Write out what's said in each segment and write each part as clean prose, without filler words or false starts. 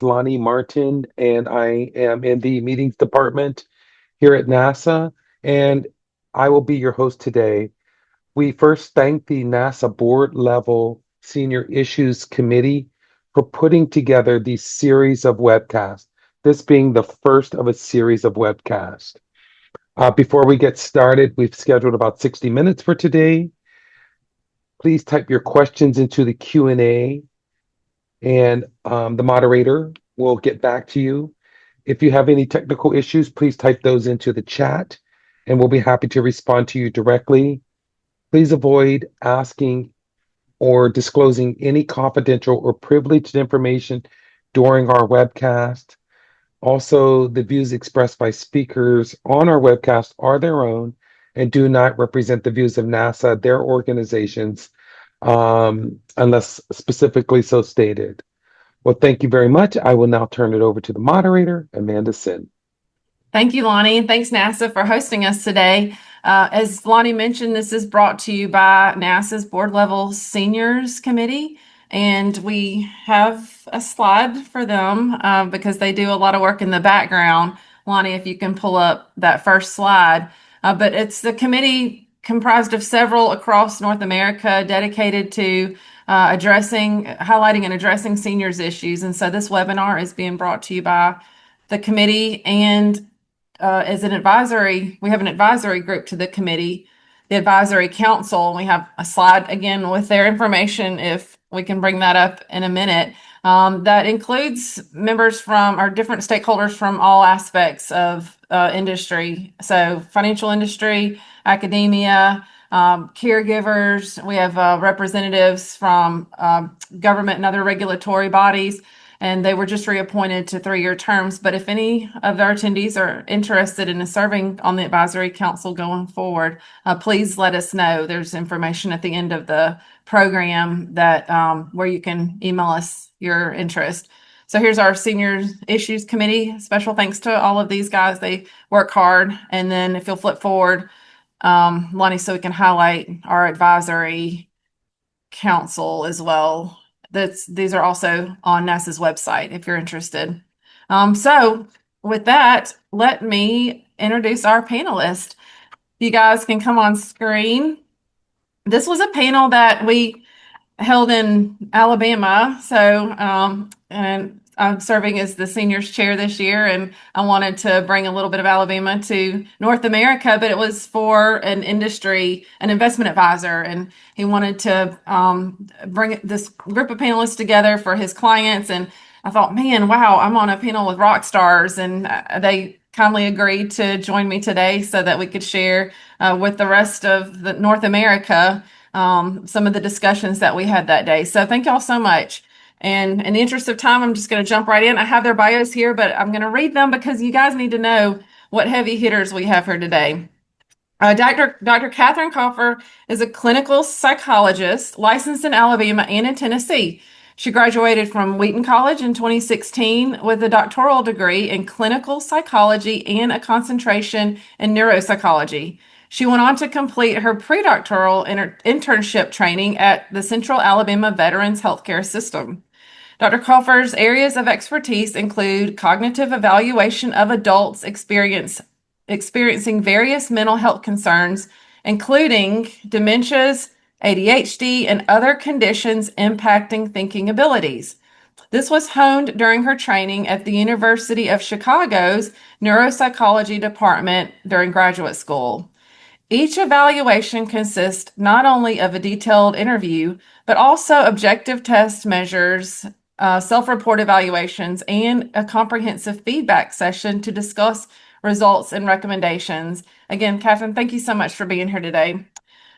Lonnie Martin, and I am in the meetings department here at NASA, and I will be your host today. We first thank the NASA board level Senior Issues Committee for putting together these series of webcasts, this being the first of a series of webcasts. Before we get started, we've scheduled about 60 minutes for today. Please type your questions into the Q&A and the moderator will get back to you. If you have any technical issues, please type those into the chat and we'll be happy to respond to you directly. Please avoid asking or disclosing any confidential or privileged information during our webcast. Also, the views expressed by speakers on our webcast are their own and do not represent the views of NASA, their organizations, unless specifically so stated. Well, thank you very much. I will now turn it over to the moderator, Amanda Senn. Thank you, Lonnie, and thanks, NASA, for hosting us today. As Lonnie mentioned, this is brought to you by NASA's Board Level Seniors Committee, and we have a slide for them because they do a lot of work in the background. Lonnie, if you can pull up that first slide. But it's the committee comprised of several across North America dedicated to highlighting and addressing seniors issues. And so this webinar is being brought to you by the committee, and as an advisory, we have an advisory group to the committee, the advisory council. We have a slide again with their information if we can bring that up in a minute. That includes members from our different stakeholders from all aspects of industry. So financial industry, academia, caregivers. We have representatives from government and other regulatory bodies, and they were just reappointed to 3-year terms. But if any of our attendees are interested in serving on the advisory council going forward, please let us know. There's information at the end of the program that where you can email us your interest. So here's our Senior Issues Committee. Special thanks to all of these guys. They work hard. And then if you'll flip forward, Lonnie, so we can highlight our advisory council as well. These are also on NASA's website if you're interested. So with that, let me introduce our panelists. You guys can come on screen. This was a panel that we held in Alabama. And I'm serving as the seniors chair this year, and I wanted to bring a little bit of Alabama to North America, but it was for an investment advisor, and he wanted to bring this group of panelists together for his clients. And I thought, man, wow, I'm on a panel with rock stars, and they kindly agreed to join me today so that we could share with the rest of the North America some of the discussions that we had that day. So thank y'all so much. And in the interest of time, I'm just going to jump right in. I have their bios here, but I'm going to read them because you guys need to know what heavy hitters we have here today. Dr. Katherine Cofer is a clinical psychologist licensed in Alabama and in Tennessee. She graduated from Wheaton College in 2016 with a doctoral degree in clinical psychology and a concentration in neuropsychology. She went on to complete her predoctoral internship training at the Central Alabama Veterans Healthcare System. Dr. Cofer's areas of expertise include cognitive evaluation of adults experiencing various mental health concerns, including dementias, ADHD, and other conditions impacting thinking abilities. This was honed during her training at the University of Chicago's neuropsychology department during graduate school. Each evaluation consists not only of a detailed interview, but also objective test measures, self-report evaluations, and a comprehensive feedback session to discuss results and recommendations. Again, Katherine, thank you so much for being here today.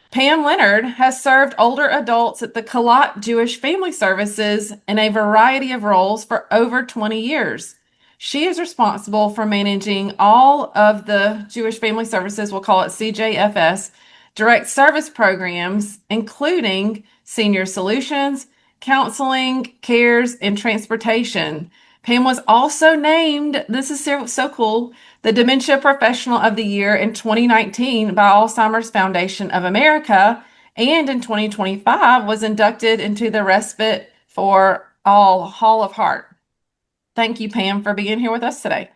Pam Leonard has served older adults at the Kalat Jewish Family Services in a variety of roles for over 20 years. She is responsible for managing all of the Jewish Family Services, we'll call it CJFS, direct service programs, including senior solutions, counseling, cares, and transportation. Pam was also named, this is so cool, the Dementia Professional of the Year in 2019 by Alzheimer's Foundation of America, and in 2025 was inducted into the Respite for All Hall of Heart. Thank you, Pam, for being here with us today.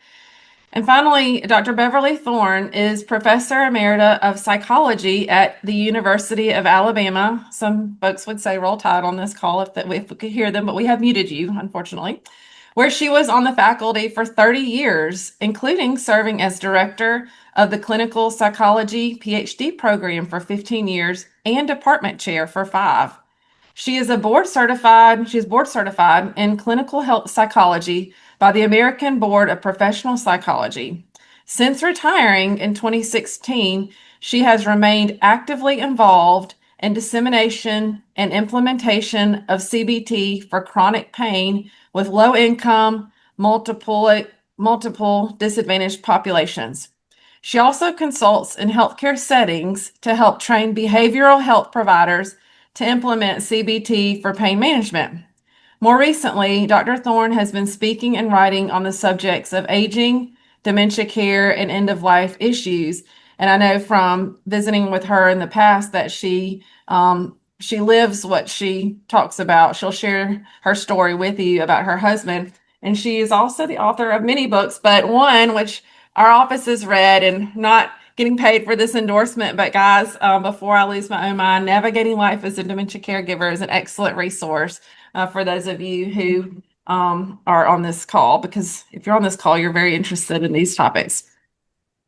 And finally, Dr. Beverly Thorn is Professor Emerita of Psychology at the University of Alabama. Some folks would say roll tide on this call if we could hear them, but we have muted you, unfortunately, where she was on the faculty for 30 years, including serving as director of the Clinical Psychology PhD program for 15 years and department chair for 5. She is board certified in clinical health psychology by the American Board of Professional Psychology. Since retiring in 2016, she has remained actively involved in dissemination and implementation of CBT for chronic pain with low income, multiple disadvantaged populations. She also consults in healthcare settings to help train behavioral health providers to implement CBT for pain management. More recently, Dr. Thorn has been speaking and writing on the subjects of aging, dementia care, and end of life issues. And I know from visiting with her in the past that she lives what she talks about. She'll share her story with you about her husband. And she is also the author of many books, but one which our office has read, and not getting paid for this endorsement, but guys, before I lose my own mind, Navigating Life as a Dementia Caregiver is an excellent resource for those of you who are on this call, because if you're on this call, you're very interested in these topics.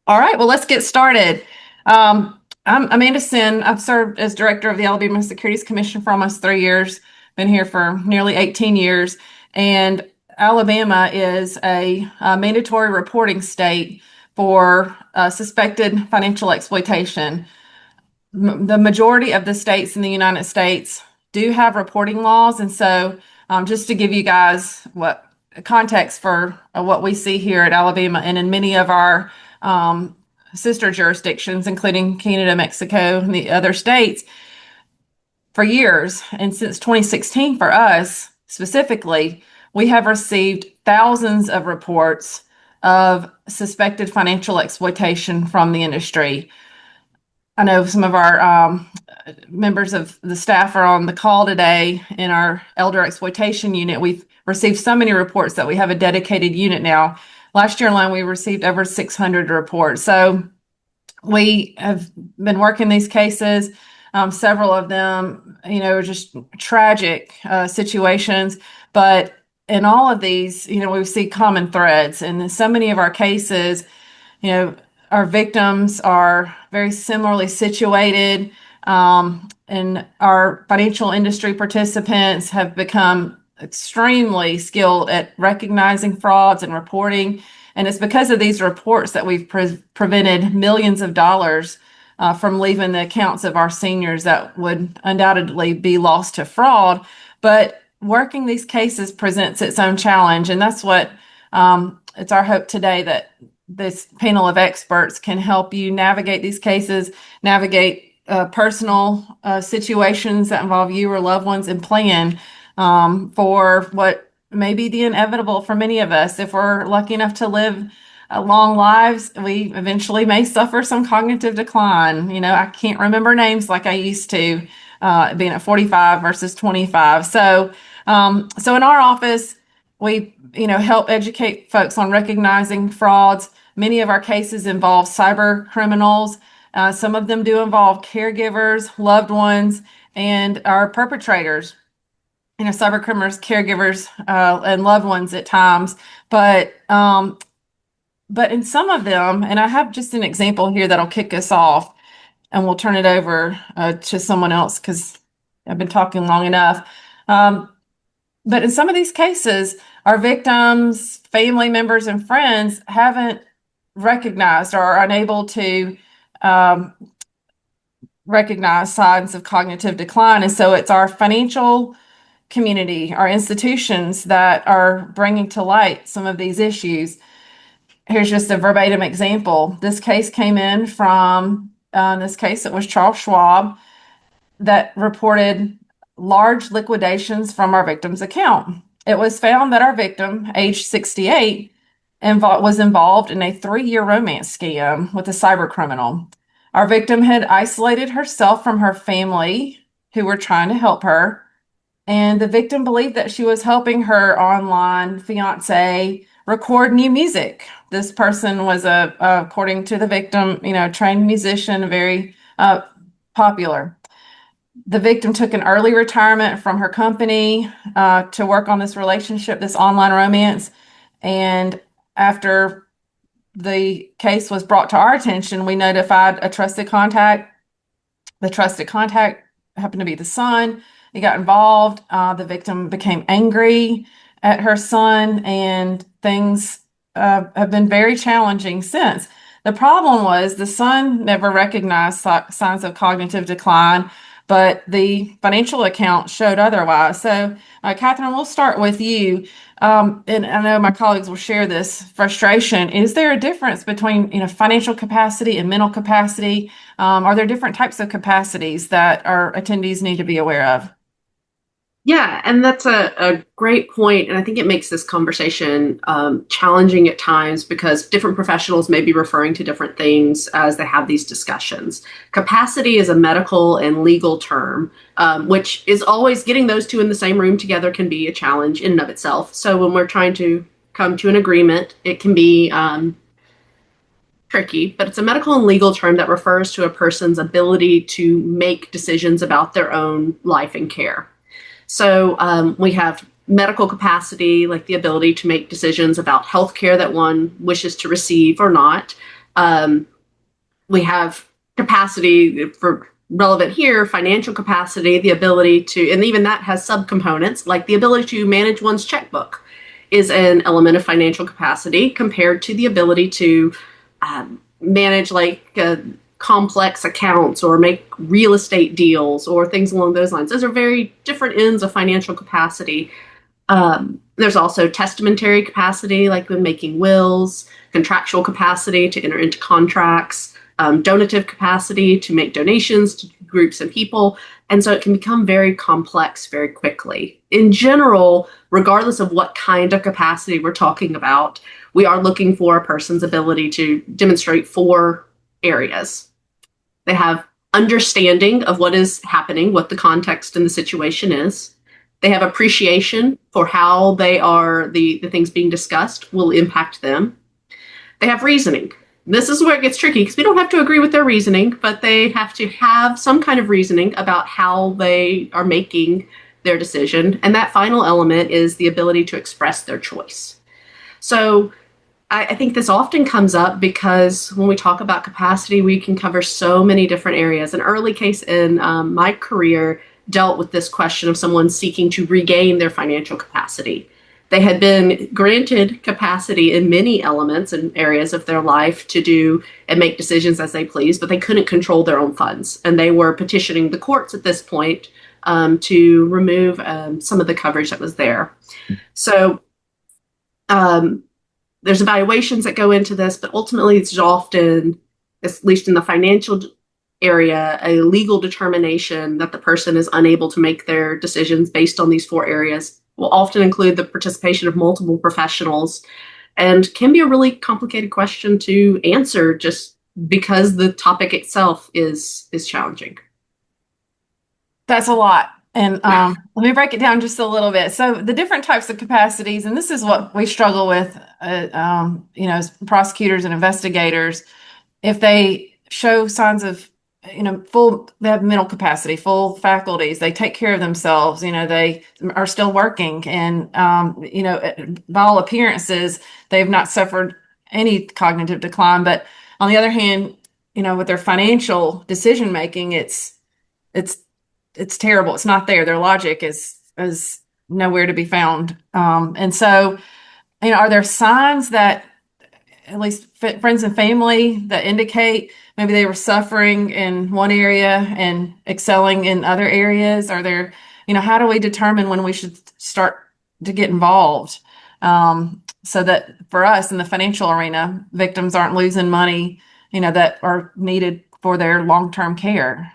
All right, well, let's get started. I'm Amanda Senn. I've served as director of the Alabama Securities Commission for almost 3 years, been here for nearly 18 years, and Alabama is a mandatory reporting state for suspected financial exploitation. The majority of the states in the United States do have reporting laws. And so, just to give you guys what context for what we see here at Alabama and in many of our sister jurisdictions, including Canada, Mexico, and the other states, for years, and since 2016 for us specifically, we have received thousands of reports of suspected financial exploitation from the industry. I know some of our members of the staff are on the call today in our elder exploitation unit. We've received so many reports that we have a dedicated unit now. Last year alone, we received over 600 reports. So we have been working these cases. Several of them, are just tragic situations. But in all of these, we see common threads. And in so many of our cases, our victims are very similarly situated, and our financial industry participants have become extremely skilled at recognizing frauds and reporting. And it's because of these reports that we've prevented millions of dollars from leaving the accounts of our seniors that would undoubtedly be lost to fraud. But working these cases presents its own challenge. And that's what it's our hope today, that this panel of experts can help you navigate these cases, navigate personal situations that involve you or loved ones, and plan for what may be the inevitable for many of us. If we're lucky enough to live long lives, we eventually may suffer some cognitive decline. I can't remember names like I used to, being at 45 versus 25. So in our office, we help educate folks on recognizing frauds. Many of our cases involve cyber criminals. Some of them do involve caregivers, loved ones, and our perpetrators. Cyber criminals, caregivers, and loved ones at times. But in some of them, and I have just an example here that'll kick us off, and we'll turn it over to someone else because I've been talking long enough. But in some of these cases, our victims, family members, and friends haven't recognized or are unable to recognize signs of cognitive decline. And so it's our financial community, our institutions that are bringing to light some of these issues. Here's just a verbatim example. This case came in from, it was Charles Schwab that reported large liquidations from our victim's account. It was found that our victim, age 68, was involved in a 3-year romance scam with a cyber criminal. Our victim had isolated herself from her family, who were trying to help her. and the victim believed that she was helping her online fiance record new music. This person was according to the victim, trained musician, very popular. The victim took an early retirement from her company to work on this relationship, this online romance. And after the case was brought to our attention, we notified a trusted contact. The trusted contact happened to be the son. He got involved. The victim became angry at her son, and things have been very challenging since. The problem was the son never recognized signs of cognitive decline, but the financial account showed otherwise. So, Katherine, we'll start with you. And I know my colleagues will share this frustration. Is there a difference between, financial capacity and mental capacity? Are there different types of capacities that our attendees need to be aware of? Yeah, and that's a great point. And I think it makes this conversation challenging at times because different professionals may be referring to different things as they have these discussions. Capacity is a medical and legal term, which is always getting those two in the same room together can be a challenge in and of itself. So when we're trying to come to an agreement, it can be tricky, but it's a medical and legal term that refers to a person's ability to make decisions about their own life and care. So we have medical capacity, like the ability to make decisions about healthcare that one wishes to receive or not. We have capacity for relevant here, financial capacity, the ability to, and even that has subcomponents, like the ability to manage one's checkbook is an element of financial capacity compared to the ability to manage complex accounts or make real estate deals or things along those lines. Those are very different ends of financial capacity. There's also testamentary capacity, like when making wills, contractual capacity to enter into contracts, donative capacity to make donations to groups and people. And so it can become very complex very quickly. In general, regardless of what kind of capacity we're talking about, we are looking for a person's ability to demonstrate 4 areas. They have understanding of what is happening, what the context and the situation is. They have appreciation for how the things being discussed will impact them. They have reasoning. This is where it gets tricky because we don't have to agree with their reasoning, but they have to have some kind of reasoning about how they are making their decision. And that final element is the ability to express their choice. So I think this often comes up because when we talk about capacity, we can cover so many different areas. An early case in my career dealt with this question of someone seeking to regain their financial capacity. They had been granted capacity in many elements and areas of their life to do and make decisions as they please, but they couldn't control their own funds. And they were petitioning the courts at this point to remove some of the coverage that was there. So there's evaluations that go into this, but ultimately it's often, at least in the financial area, a legal determination that the person is unable to make their decisions based on these 4 areas will often include the participation of multiple professionals and can be a really complicated question to answer just because the topic itself is challenging. That's a lot. And let me break it down just a little bit. So the different types of capacities, and this is what we struggle with, as prosecutors and investigators, if they show signs of, they have mental capacity, full faculties, they take care of themselves, they are still working, and, by all appearances, they've not suffered any cognitive decline. But on the other hand, with their financial decision making, it's terrible. It's not there. Their logic is nowhere to be found. And so, are there signs that at least friends and family that indicate maybe they were suffering in one area and excelling in other areas? Are there, how do we determine when we should start to get involved? So that for us in the financial arena, victims aren't losing money, that are needed for their long-term care.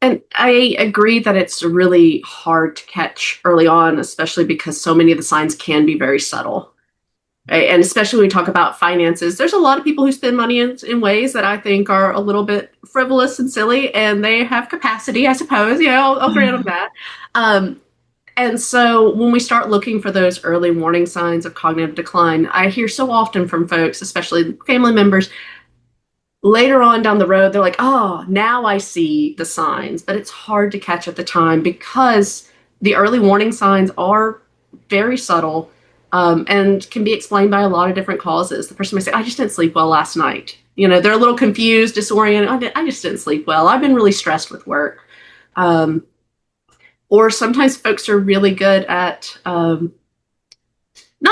And I agree that it's really hard to catch early on, especially because so many of the signs can be very subtle. Right? And especially when we talk about finances, there's a lot of people who spend money in ways that I think are a little bit frivolous and silly, and they have capacity, I suppose. Yeah, I'll grant them that. Um, and so when we start looking for those early warning signs of cognitive decline, I hear so often from folks, especially family members, later on down the road, they're like, oh, now I see the signs, but it's hard to catch at the time because the early warning signs are very subtle, and can be explained by a lot of different causes. The person may say, I just didn't sleep well last night. They're a little confused, disoriented. I just didn't sleep well. I've been really stressed with work. Um, or sometimes folks are really good at, not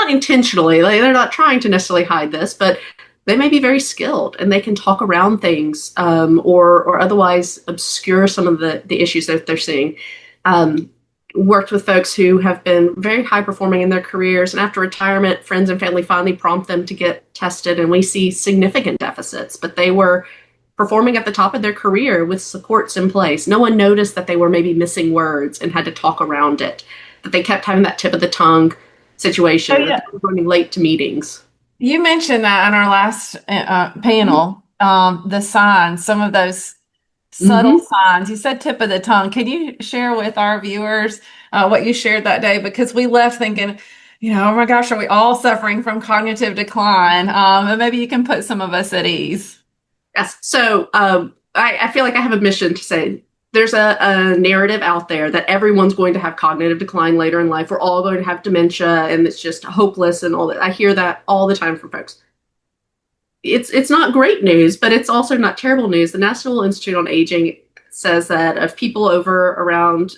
intentionally, like they're not trying to necessarily hide this, but they may be very skilled and they can talk around things, or otherwise obscure some of the issues that they're seeing. Worked with folks who have been very high performing in their careers, and after retirement, friends and family finally prompt them to get tested, and we see significant deficits, but they were performing at the top of their career with supports in place. No one noticed that they were maybe missing words and had to talk around it, that they kept having that tip of the tongue situation, Oh, yeah. that they were running late to meetings. You mentioned that in our last panel, the signs, some of those subtle signs. You said tip of the tongue. Can you share with our viewers what you shared that day? Because we left thinking, oh my gosh, are we all suffering from cognitive decline? And maybe you can put some of us at ease. Yes. So I feel like I have a mission to say there's a narrative out there that everyone's going to have cognitive decline later in life. We're all going to have dementia and it's just hopeless and all that. I hear that all the time from folks. It's not great news, but it's also not terrible news. The National Institute on Aging says that of people over around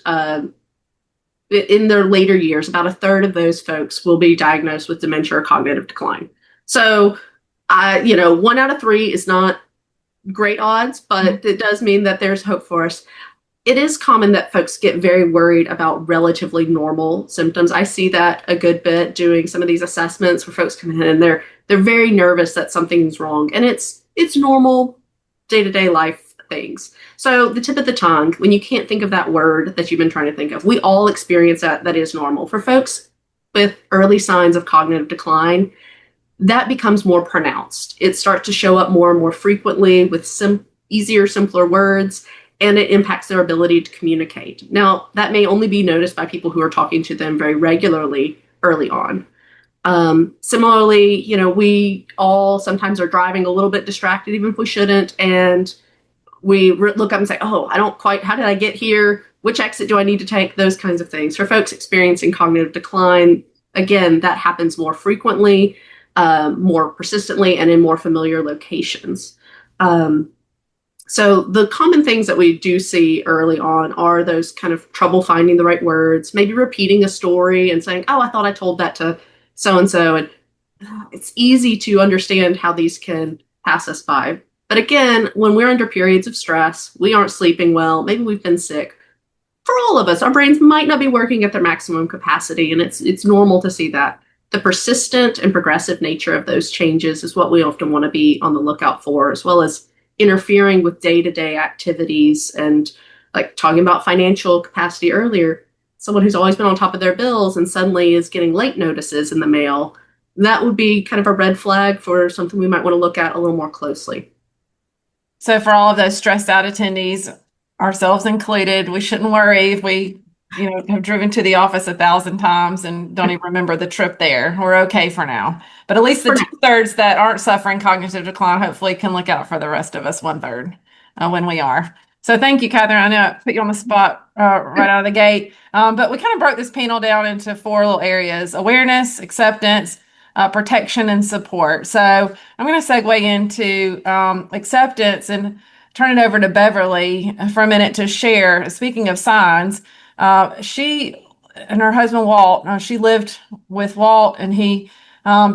in their later years, about a third of those folks will be diagnosed with dementia or cognitive decline. So, 1 out of 3 is not great odds, but it does mean that there's hope for us. It is common that folks get very worried about relatively normal symptoms. I see that a good bit doing some of these assessments where folks come in and they're very nervous that something's wrong, and it's normal day-to-day life things. So the tip of the tongue, when you can't think of that word that you've been trying to think of, we all experience that. That is normal. For folks with early signs of cognitive decline, that becomes more pronounced. It starts to show up more and more frequently with easier, simpler words, and it impacts their ability to communicate. Now, that may only be noticed by people who are talking to them very regularly early on. Similarly, we all sometimes are driving a little bit distracted, even if we shouldn't, and we look up and say, oh, how did I get here? Which exit do I need to take? Those kinds of things. For folks experiencing cognitive decline, again, that happens more frequently, more persistently, and in more familiar locations. So the common things that we do see early on are those kind of trouble finding the right words, maybe repeating a story and saying, oh, I thought I told that to so-and-so. And it's easy to understand how these can pass us by. But again, when we're under periods of stress, we aren't sleeping well, maybe we've been sick. For all of us, our brains might not be working at their maximum capacity, and it's normal to see that. The persistent and progressive nature of those changes is what we often want to be on the lookout for, as well as interfering with day-to-day activities. And like talking about financial capacity earlier, someone who's always been on top of their bills and suddenly is getting late notices in the mail, that would be kind of a red flag for something we might want to look at a little more closely. So for all of those stressed out attendees, ourselves included, we shouldn't worry if we have driven to the office 1,000 times and don't even remember the trip there. We're okay for now. But at least the 2/3 that aren't suffering cognitive decline hopefully can look out for the rest of us 1/3 when we are. So thank you, Katherine. I know I put you on the spot right out of the gate. But we kind of broke this panel down into 4 little areas: awareness, acceptance, protection, and support. So I'm going to segue into acceptance and turn it over to Beverly for a minute to share. Speaking of signs, she and her husband Walt, she lived with Walt, and he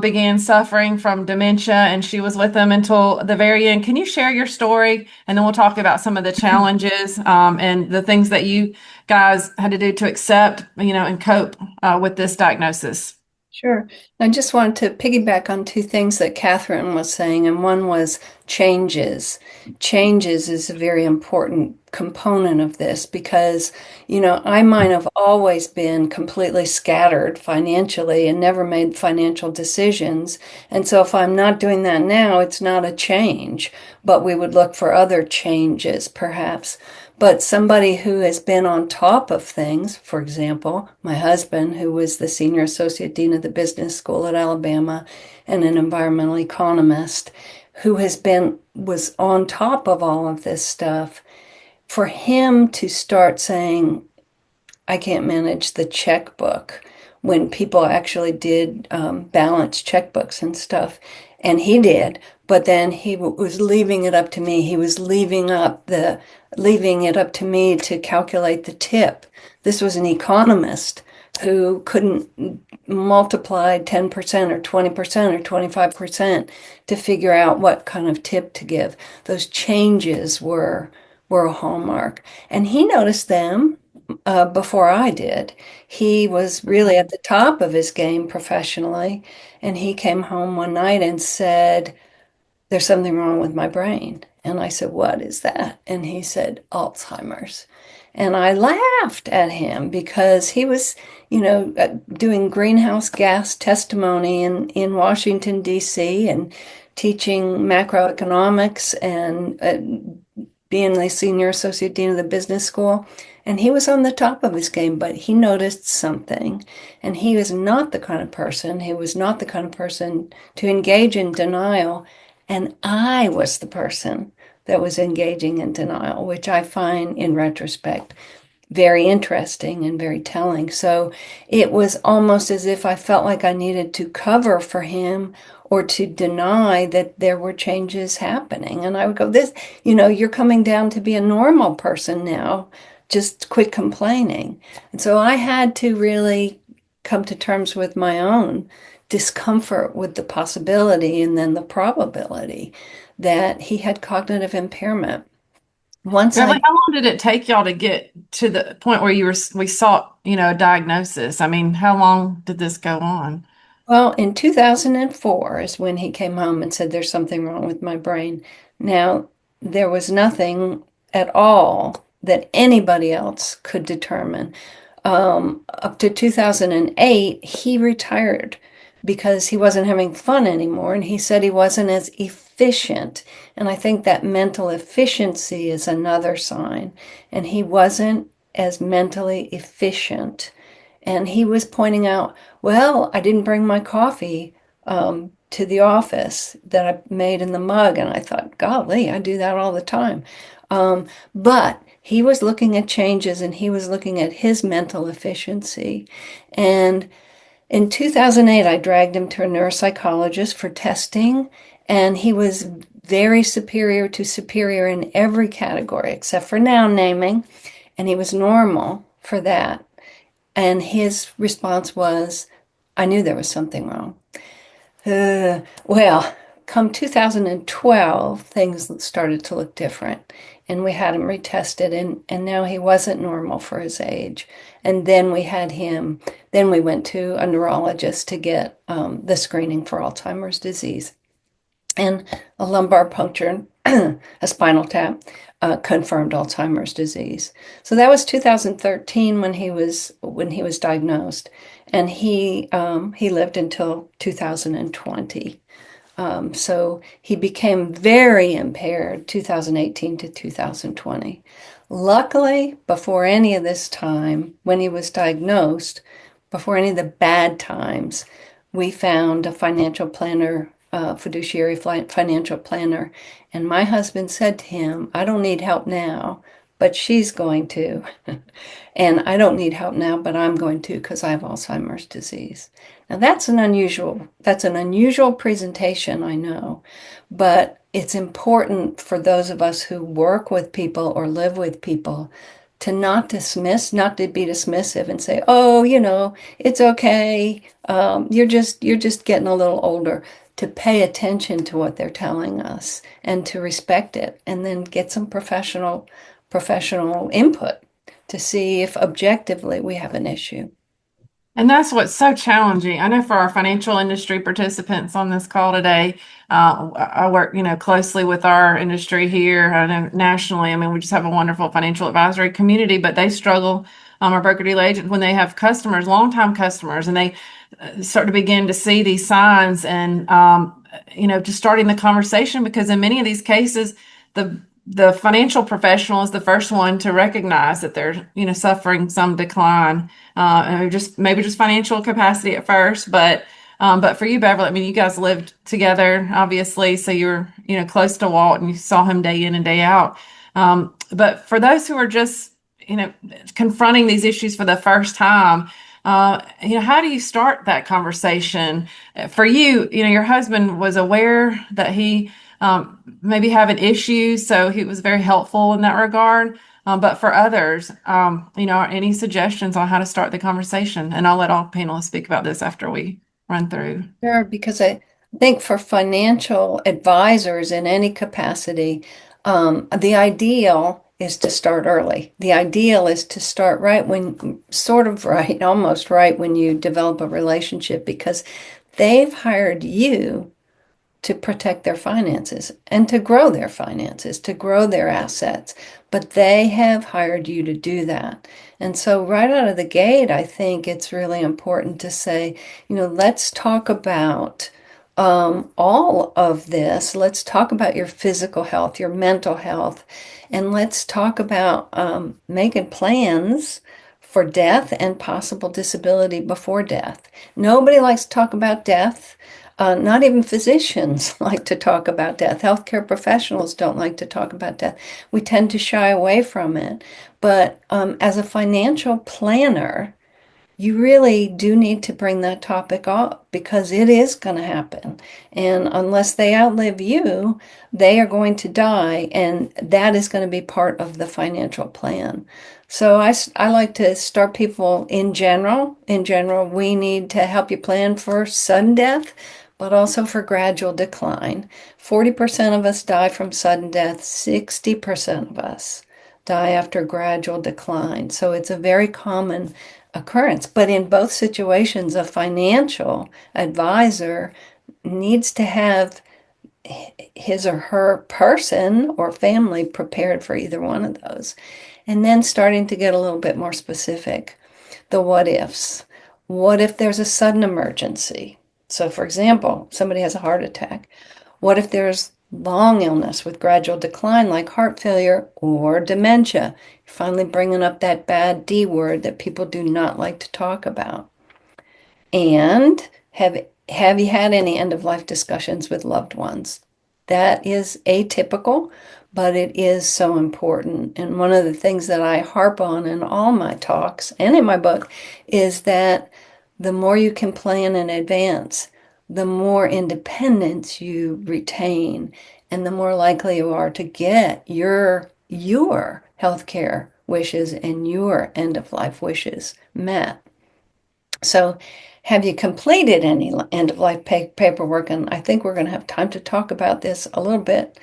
began suffering from dementia, and she was with him until the very end. Can you share your story, and then we'll talk about some of the challenges and the things that you guys had to do to accept, and cope with this diagnosis? Sure. I just wanted to piggyback on two things that Catherine was saying, and one was changes. Changes is a very important component of this because, I might have always been completely scattered financially and never made financial decisions. And so if I'm not doing that now, it's not a change, but we would look for other changes perhaps. But somebody who has been on top of things, for example, my husband, who was the senior associate dean of the business school at Alabama and an environmental economist, was on top of all of this stuff, for him to start saying, I can't manage the checkbook when people actually did balance checkbooks and stuff. And he did, but then he was leaving it up to me. He was leaving it up to me to calculate the tip. This was an economist who couldn't multiply 10% or 20% or 25% to figure out what kind of tip to give. Those changes were a hallmark. And he noticed them before I did. He was really at the top of his game professionally, and he came home one night and said, there's something wrong with my brain. And I said, what is that? And he said, Alzheimer's. And I laughed at him because he was, doing greenhouse gas testimony in Washington, D.C., and teaching macroeconomics and being the senior associate dean of the business school. And he was on the top of his game, but he noticed something. And he was not the kind of person, to engage in denial. And I was the person that was engaging in denial, which I find in retrospect very interesting and very telling. So it was almost as if I felt like I needed to cover for him or to deny that there were changes happening. And I would go, you're coming down to be a normal person now. Just quit complaining. And so I had to really come to terms with my own discomfort with the possibility and then the probability that he had cognitive impairment. Beverly, how long did it take y'all to get to the point where we sought, a diagnosis? I mean, how long did this go on? Well, in 2004 is when he came home and said, there's something wrong with my brain. Now, there was nothing at all that anybody else could determine. Up to 2008, he retired because he wasn't having fun anymore, and he said he wasn't as efficient. And I think that mental efficiency is another sign. And he wasn't as mentally efficient. And he was pointing out, well, I didn't bring my coffee to the office that I made in the mug. And I thought, golly, I do that all the time. But he was looking at changes and he was looking at his mental efficiency. And in 2008, I dragged him to a neuropsychologist for testing, and he was very superior to superior in every category except for noun naming, and he was normal for that. And his response was, I knew there was something wrong. Well, come 2012, things started to look different. And we had him retested, and now he wasn't normal for his age. And then we went to a neurologist to get the screening for Alzheimer's disease. And a lumbar puncture, a spinal tap, confirmed Alzheimer's disease. So that was 2013 when he was diagnosed, and he lived until 2020. So he became very impaired 2018 to 2020. Luckily, before any of this time, when he was diagnosed, before any of the bad times, we found a financial planner, fiduciary financial planner. And my husband said to him, I don't need help now, but she's going to. And I don't need help now, but I'm going to because I have Alzheimer's disease. Now that's an unusual presentation, I know, but it's important for those of us who work with people or live with people to not to be dismissive and say, oh, it's okay. You're just getting a little older. To pay attention to what they're telling us and to respect it, and then get some professional input to see if objectively we have an issue. And that's what's so challenging. I know for our financial industry participants on this call today, I work, closely with our industry here. I know nationally, I mean, we just have a wonderful financial advisory community, but they struggle, our broker-dealer agent, when they have customers, longtime customers, and they start to begin to see these signs and, just starting the conversation, because in many of these cases, the financial professional is the first one to recognize that they're, suffering some decline, and maybe just financial capacity at first. But for you, Beverly, I mean, you guys lived together, obviously, so you're, close to Walt and you saw him day in and day out. But for those who are just, confronting these issues for the first time, how do you start that conversation? For you, your husband was aware that he maybe having issues, so he was very helpful in that regard. But for others, any suggestions on how to start the conversation? And I'll let all panelists speak about this after we run through. Sure, because I think for financial advisors in any capacity, the ideal is to start early. The ideal is to start almost right when you develop a relationship, because they've hired you to protect their finances and to grow their finances, to grow their assets. But they have hired you to do that. And so right out of the gate, I think it's really important to say, let's talk about all of this. Let's talk about your physical health, your mental health, and let's talk about making plans for death and possible disability before death. Nobody likes to talk about death. Not even physicians like to talk about death. Healthcare professionals don't like to talk about death. We tend to shy away from it. But as a financial planner, you really do need to bring that topic up, because it is going to happen. And unless they outlive you, they are going to die. And that is going to be part of the financial plan. So I like to start people in general. In general, we need to help you plan for sudden death, but also for gradual decline. 40% of us die from sudden death. 60% of us die after gradual decline. So it's a very common occurrence. But in both situations, a financial advisor needs to have his or her person or family prepared for either one of those. And then starting to get a little bit more specific. The what ifs. What if there's a sudden emergency? So, for example, somebody has a heart attack. What if there's long illness with gradual decline, like heart failure or dementia? You're finally bringing up that bad D word that people do not like to talk about. And have you had any end-of-life discussions with loved ones? That is atypical, but it is so important. And one of the things that I harp on in all my talks and in my book is that the more you can plan in advance, the more independence you retain, and the more likely you are to get your healthcare wishes and your end-of-life wishes met. So, have you completed any end-of-life paperwork? And I think we're going to have time to talk about this a little bit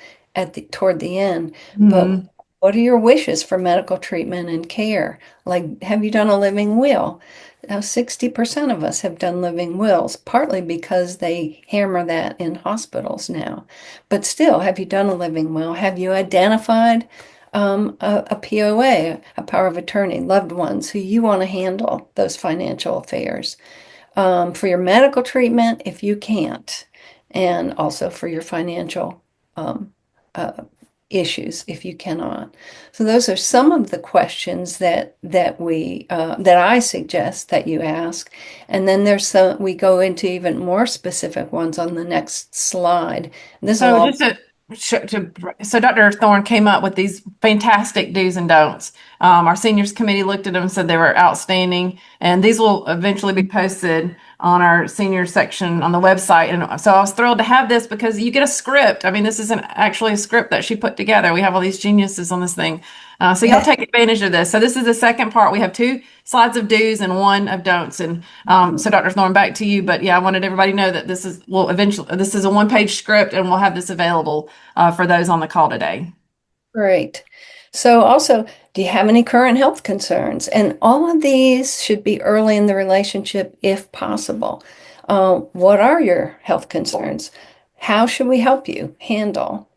toward the end. But what are your wishes for medical treatment and care? Like, have you done a living will? Now, 60% of us have done living wills, partly because they hammer that in hospitals now. But still, have you done a living will? Have you identified a POA, a power of attorney, loved ones who you want to handle those financial affairs? For your medical treatment, if you can't, and also for your financial issues if you cannot. So those are some of the questions that I suggest that you ask, and then we go into even more specific ones on the next slide. So Dr. Thorn came up with these fantastic do's and don'ts. Our seniors committee looked at them and said they were outstanding, and these will eventually be posted on our senior section on the website. And so I was thrilled to have this, because you get a script. I mean, this isn't actually a script that she put together. We have all these geniuses on this thing. So y'all take advantage of this. So this is the second part. We have 2 slides of do's and 1 of don'ts. And so Dr. Thorn, back to you. But yeah, I wanted everybody to know that this is a 1-page script, and we'll have this available for those on the call today. Great. So also Do you have any current health concerns? And all of these should be early in the relationship if possible. What are your health concerns? How should we help you handle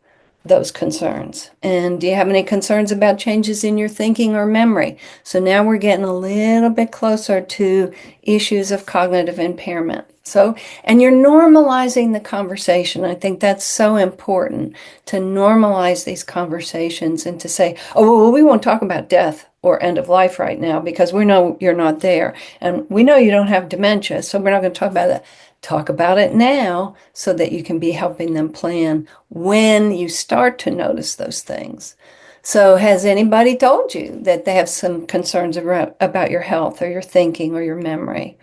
those concerns? And do you have any concerns about changes in your thinking or memory? So now we're getting a little bit closer to issues of cognitive impairment. So, and you're normalizing the conversation. I think that's so important to normalize these conversations and to say, oh, well, we won't talk about death or end of life right now because we know you're not there. And we know you don't have dementia, so we're not going to talk about that. Talk about it now so that you can be helping them plan when you start to notice those things. So has anybody told you that they have some concerns about your health or your thinking or your memory?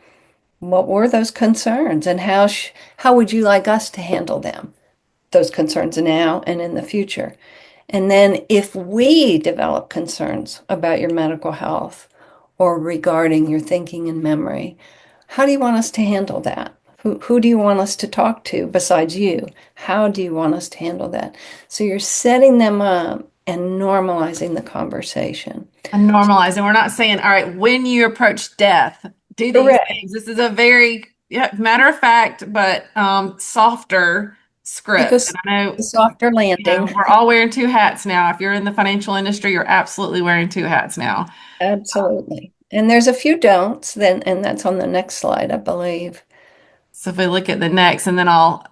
What were those concerns, and how would you like us to handle them, those concerns now and in the future? And then if we develop concerns about your medical health or regarding your thinking and memory, how do you want us to handle that? Who do you want us to talk to besides you? How do you want us to handle that? So you're setting them up and normalizing the conversation. And normalizing. We're not saying, all right, when you approach death, do these Correct. things. This is a very matter of fact, but softer script. Because And I know, the softer landing. we're all wearing two hats now. If you're in the financial industry, you're absolutely wearing two hats now. Absolutely. And there's a few don'ts then, and that's on the next slide, I believe. So if we look at the next, and then I'll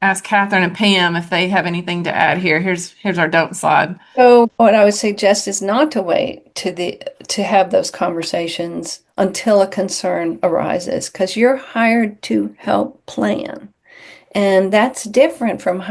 ask Katherine and Pam if they have anything to add here. Here's our don't slide. So what I would suggest is not to wait to have those conversations until a concern arises, because you're hired to help plan. And that's different from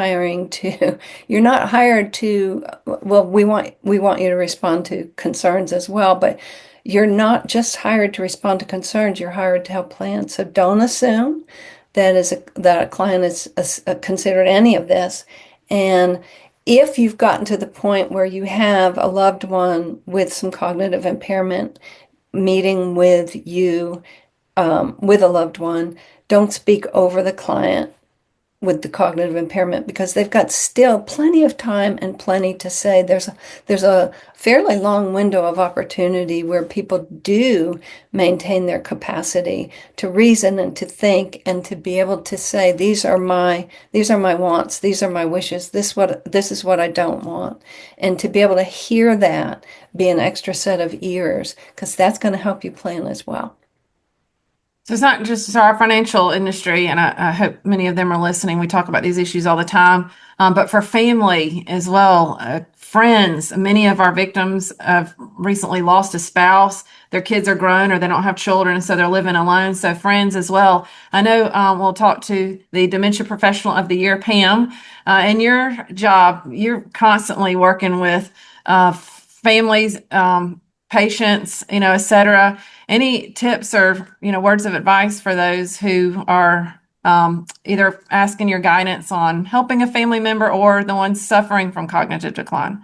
you're not hired to, well, we want you to respond to concerns as well, but you're not just hired to respond to concerns, you're hired to help plan. So don't assume that a client is considered any of this. And if you've gotten to the point where you have a loved one with some cognitive impairment meeting with you, with a loved one, don't speak over the client with the cognitive impairment, because they've got still plenty of time and plenty to say. There's a fairly long window of opportunity where people do maintain their capacity to reason and to think and to be able to say, these are my wants, these are my wishes, this is what I don't want. And to be able to hear that, be an extra set of ears, because that's going to help you plan as well. So it's not just our financial industry, and I hope many of them are listening. We talk about these issues all the time, but for family as well, friends. Many of our victims have recently lost a spouse. Their kids are grown or they don't have children, so they're living alone. So friends as well. I know we'll talk to the Dementia Professional of the Year, Pam. In your job, you're constantly working with families, patients, et cetera. Any tips or, words of advice for those who are either asking your guidance on helping a family member or the ones suffering from cognitive decline?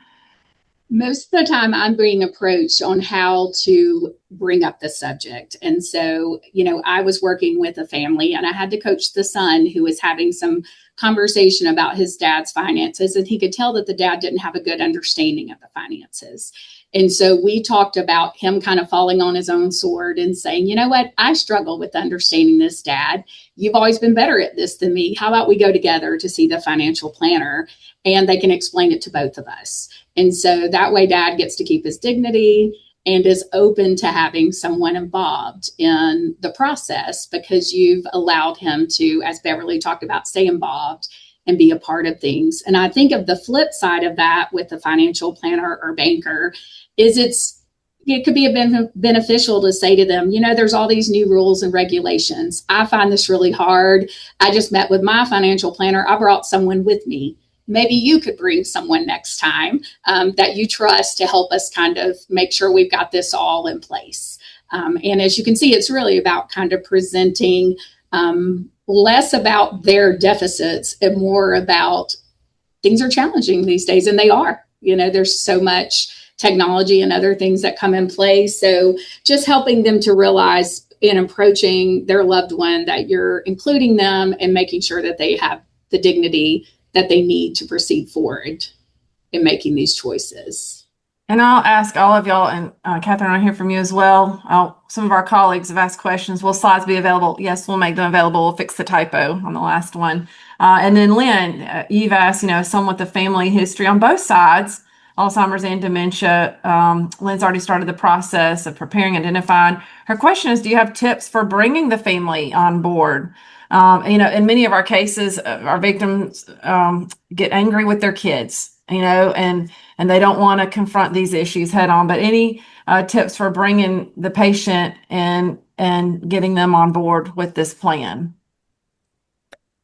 Most of the time I'm being approached on how to bring up the subject. And so, I was working with a family and I had to coach the son who was having some conversation about his dad's finances. And he could tell that the dad didn't have a good understanding of the finances. And so we talked about him kind of falling on his own sword and saying, you know what, I struggle with understanding this, Dad. You've always been better at this than me. How about we go together to see the financial planner and they can explain it to both of us. And so that way Dad gets to keep his dignity and is open to having someone involved in the process because you've allowed him to, as Beverly talked about, stay involved and be a part of things. And I think of the flip side of that with the financial planner or banker is it could be beneficial to say to them, there's all these new rules and regulations. I find this really hard. I just met with my financial planner. I brought someone with me. Maybe you could bring someone next time that you trust to help us kind of make sure we've got this all in place. And as you can see, it's really about kind of presenting less about their deficits and more about things are challenging these days, and they are. There's so much technology and other things that come in play. So just helping them to realize in approaching their loved one that you're including them and making sure that they have the dignity that they need to proceed forward in making these choices. And I'll ask all of y'all, and Katherine, I hear from you as well. Some of our colleagues have asked questions. Will slides be available? Yes, we'll make them available. We'll fix the typo on the last one. And then Lynn, you've asked, someone with a family history on both sides, Alzheimer's and dementia. Lynn's already started the process of preparing, identifying. Her question is, do you have tips for bringing the family on board? In many of our cases, our victims get angry with their kids, and they don't want to confront these issues head on. But any tips for bringing the patient and getting them on board with this plan?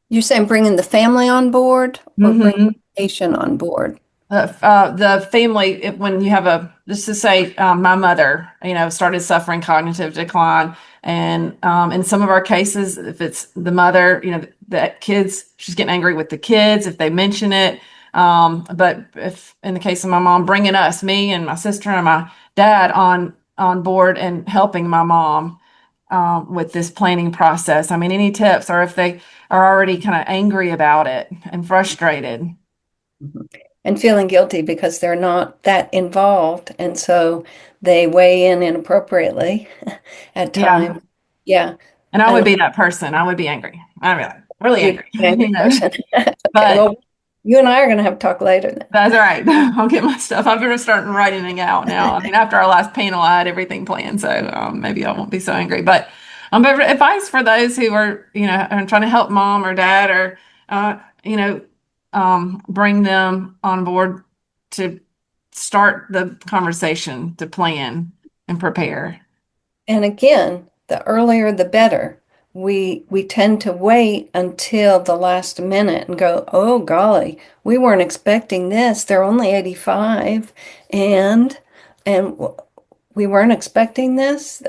You're saying bringing the family on board or bringing the patient on board? The family, when you have just to say, my mother, started suffering cognitive decline. And in some of our cases, if it's the mother, the kids, she's getting angry with the kids if they mention it. But if in the case of my mom, bringing us, me and my sister and my dad on board and helping my mom with this planning process. I mean, any tips, or if they are already kind of angry about it and frustrated. And feeling guilty because they're not that involved. And so they weigh in inappropriately at times. Yeah. And I would be that person. I would be angry. I'm really angry. Okay, But well, you and I are going to have to talk later then. That's all right. I'll get my stuff. I'm going to start writing it out now. I mean, after our last panel, I had everything planned, so maybe I won't be so angry. But advice for those who are, are trying to help mom or dad, or bring them on board to start the conversation, to plan and prepare. And again, the earlier the better. We tend to wait until the last minute and go, oh golly, we weren't expecting this. They're only 85, and we weren't expecting this.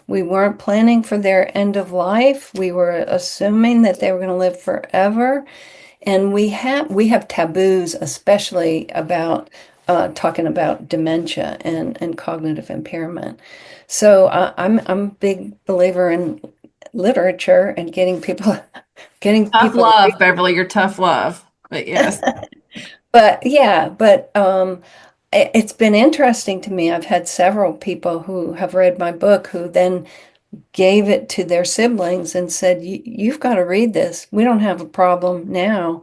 We weren't planning for their end of life. We were assuming that they were going to live forever. And we have taboos, especially about talking about dementia and cognitive impairment. So I'm a big believer in literature and getting people Tough love, Beverly, you're tough love. But yes. But it's been interesting to me. I've had several people who have read my book who then gave it to their siblings and said, you've got to read this. We don't have a problem now,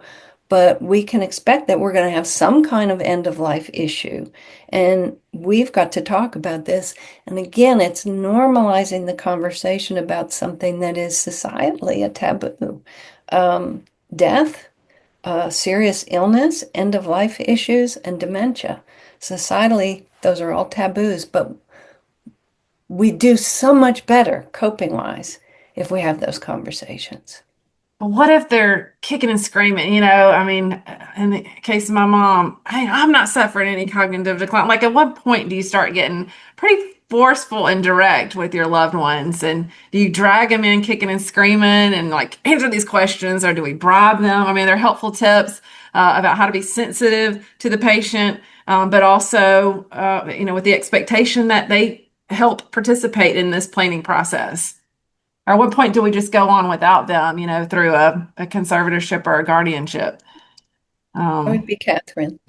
but we can expect that we're going to have some kind of end of life issue. And we've got to talk about this. And again, it's normalizing the conversation about something that is societally a taboo. Death, serious illness, end of life issues, and dementia. Societally, those are all taboos, but we do so much better coping wise if we have those conversations. But what if they're kicking and screaming? I mean, in the case of my mom, I'm not suffering any cognitive decline. Like, at what point do you start getting pretty forceful and direct with your loved ones? And do you drag them in kicking and screaming and answer these questions, or do we bribe them? I mean, they're helpful tips about how to be sensitive to the patient, but also, with the expectation that they help participate in this planning process. Or at what point do we just go on without them, through a conservatorship or a guardianship? That would be Katherine.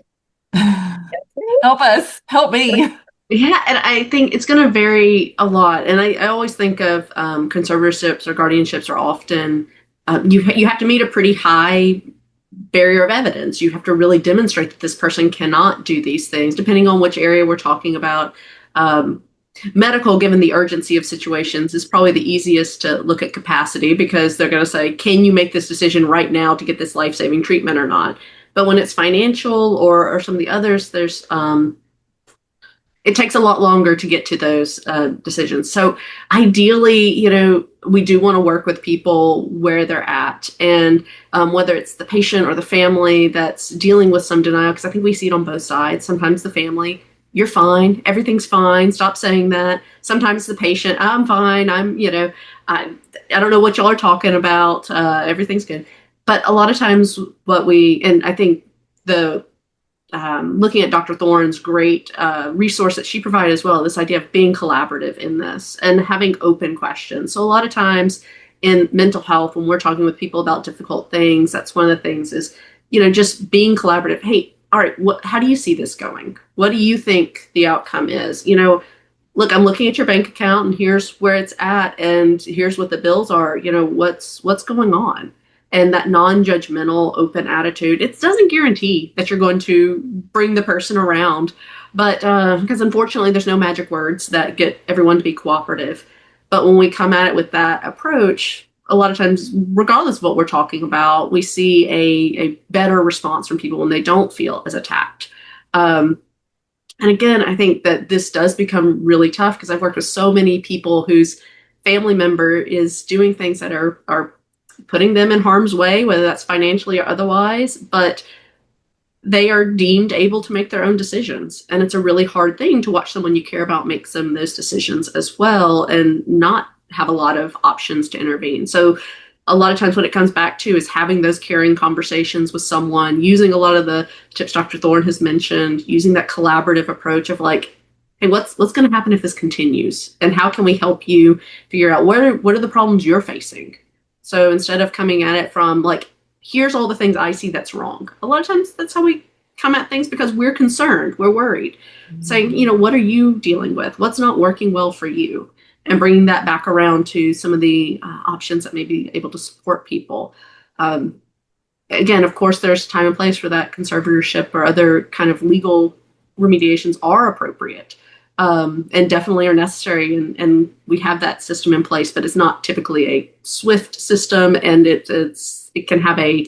Help us. Help me. Yeah, and I think it's going to vary a lot. And I always think of conservatorships or guardianships are often, you have to meet a pretty high barrier of evidence. You have to really demonstrate that this person cannot do these things, depending on which area we're talking about. Medical, given the urgency of situations, is probably the easiest to look at capacity, because they're going to say, can you make this decision right now to get this life-saving treatment or not? But when it's financial or some of the others, there's it takes a lot longer to get to those decisions. So ideally, we do want to work with people where they're at, and whether it's the patient or the family that's dealing with some denial, because I think we see it on both sides. Sometimes the family, you're fine, everything's fine, stop saying that. Sometimes the patient, I'm fine, I don't know what y'all are talking about, everything's good. But a lot of times and I think the looking at Dr. Thorn's great resource that she provided as well, this idea of being collaborative in this and having open questions. So a lot of times in mental health, when we're talking with people about difficult things, that's one of the things is, just being collaborative. Hey, all right, how do you see this going? What do you think the outcome is? Look, I'm looking at your bank account and here's where it's at and here's what the bills are. What's going on? And that non-judgmental, open attitude, it doesn't guarantee that you're going to bring the person around, but because unfortunately there's no magic words that get everyone to be cooperative. But when we come at it with that approach, a lot of times, regardless of what we're talking about, we see a better response from people when they don't feel as attacked. And again, I think that this does become really tough because I've worked with so many people whose family member is doing things that are putting them in harm's way, whether that's financially or otherwise, but they are deemed able to make their own decisions. And it's a really hard thing to watch someone you care about make some of those decisions as well and not have a lot of options to intervene. So a lot of times what it comes back to is having those caring conversations with someone, using a lot of the tips Dr. Thorn has mentioned, using that collaborative approach of like, hey, what's going to happen if this continues? And how can we help you figure out what are the problems you're facing? So instead of coming at it from like, here's all the things I see that's wrong. A lot of times that's how we come at things because we're concerned, we're worried. Mm-hmm. Saying, what are you dealing with? What's not working well for you? And bringing that back around to some of the options that may be able to support people. Again, of course, there's time and place for that. Conservatorship or other kind of legal remediations are appropriate and definitely are necessary. And we have that system in place, but it's not typically a swift system. And it can have a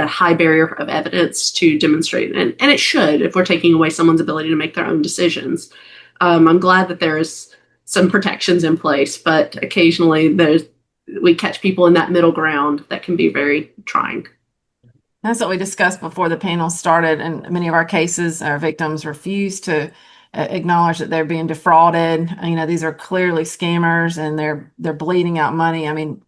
high barrier of evidence to demonstrate. And it should, if we're taking away someone's ability to make their own decisions. I'm glad that there's some protections in place, but occasionally we catch people in that middle ground that can be very trying. That's what we discussed before the panel started. In many of our cases, our victims refuse to acknowledge that they're being defrauded. These are clearly scammers and they're bleeding out money. I mean,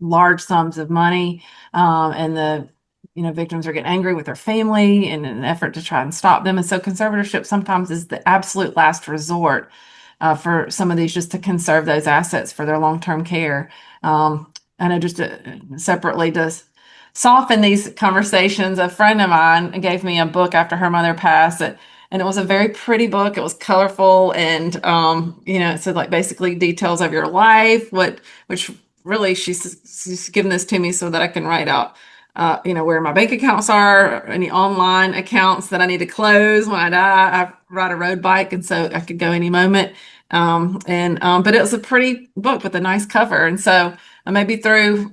large sums of money. And the victims are getting angry with their family in an effort to try and stop them. And so conservatorship sometimes is the absolute last resort for some of these, just to conserve those assets for their long-term care. I know just separately to soften these conversations, a friend of mine gave me a book after her mother passed, and it was a very pretty book. It was colorful, and it said like basically details of your life, which really she's given this to me so that I can write out where my bank accounts are, any online accounts that I need to close when I die. I ride a road bike, and so I could go any moment. But it was a pretty book with a nice cover. And so maybe through,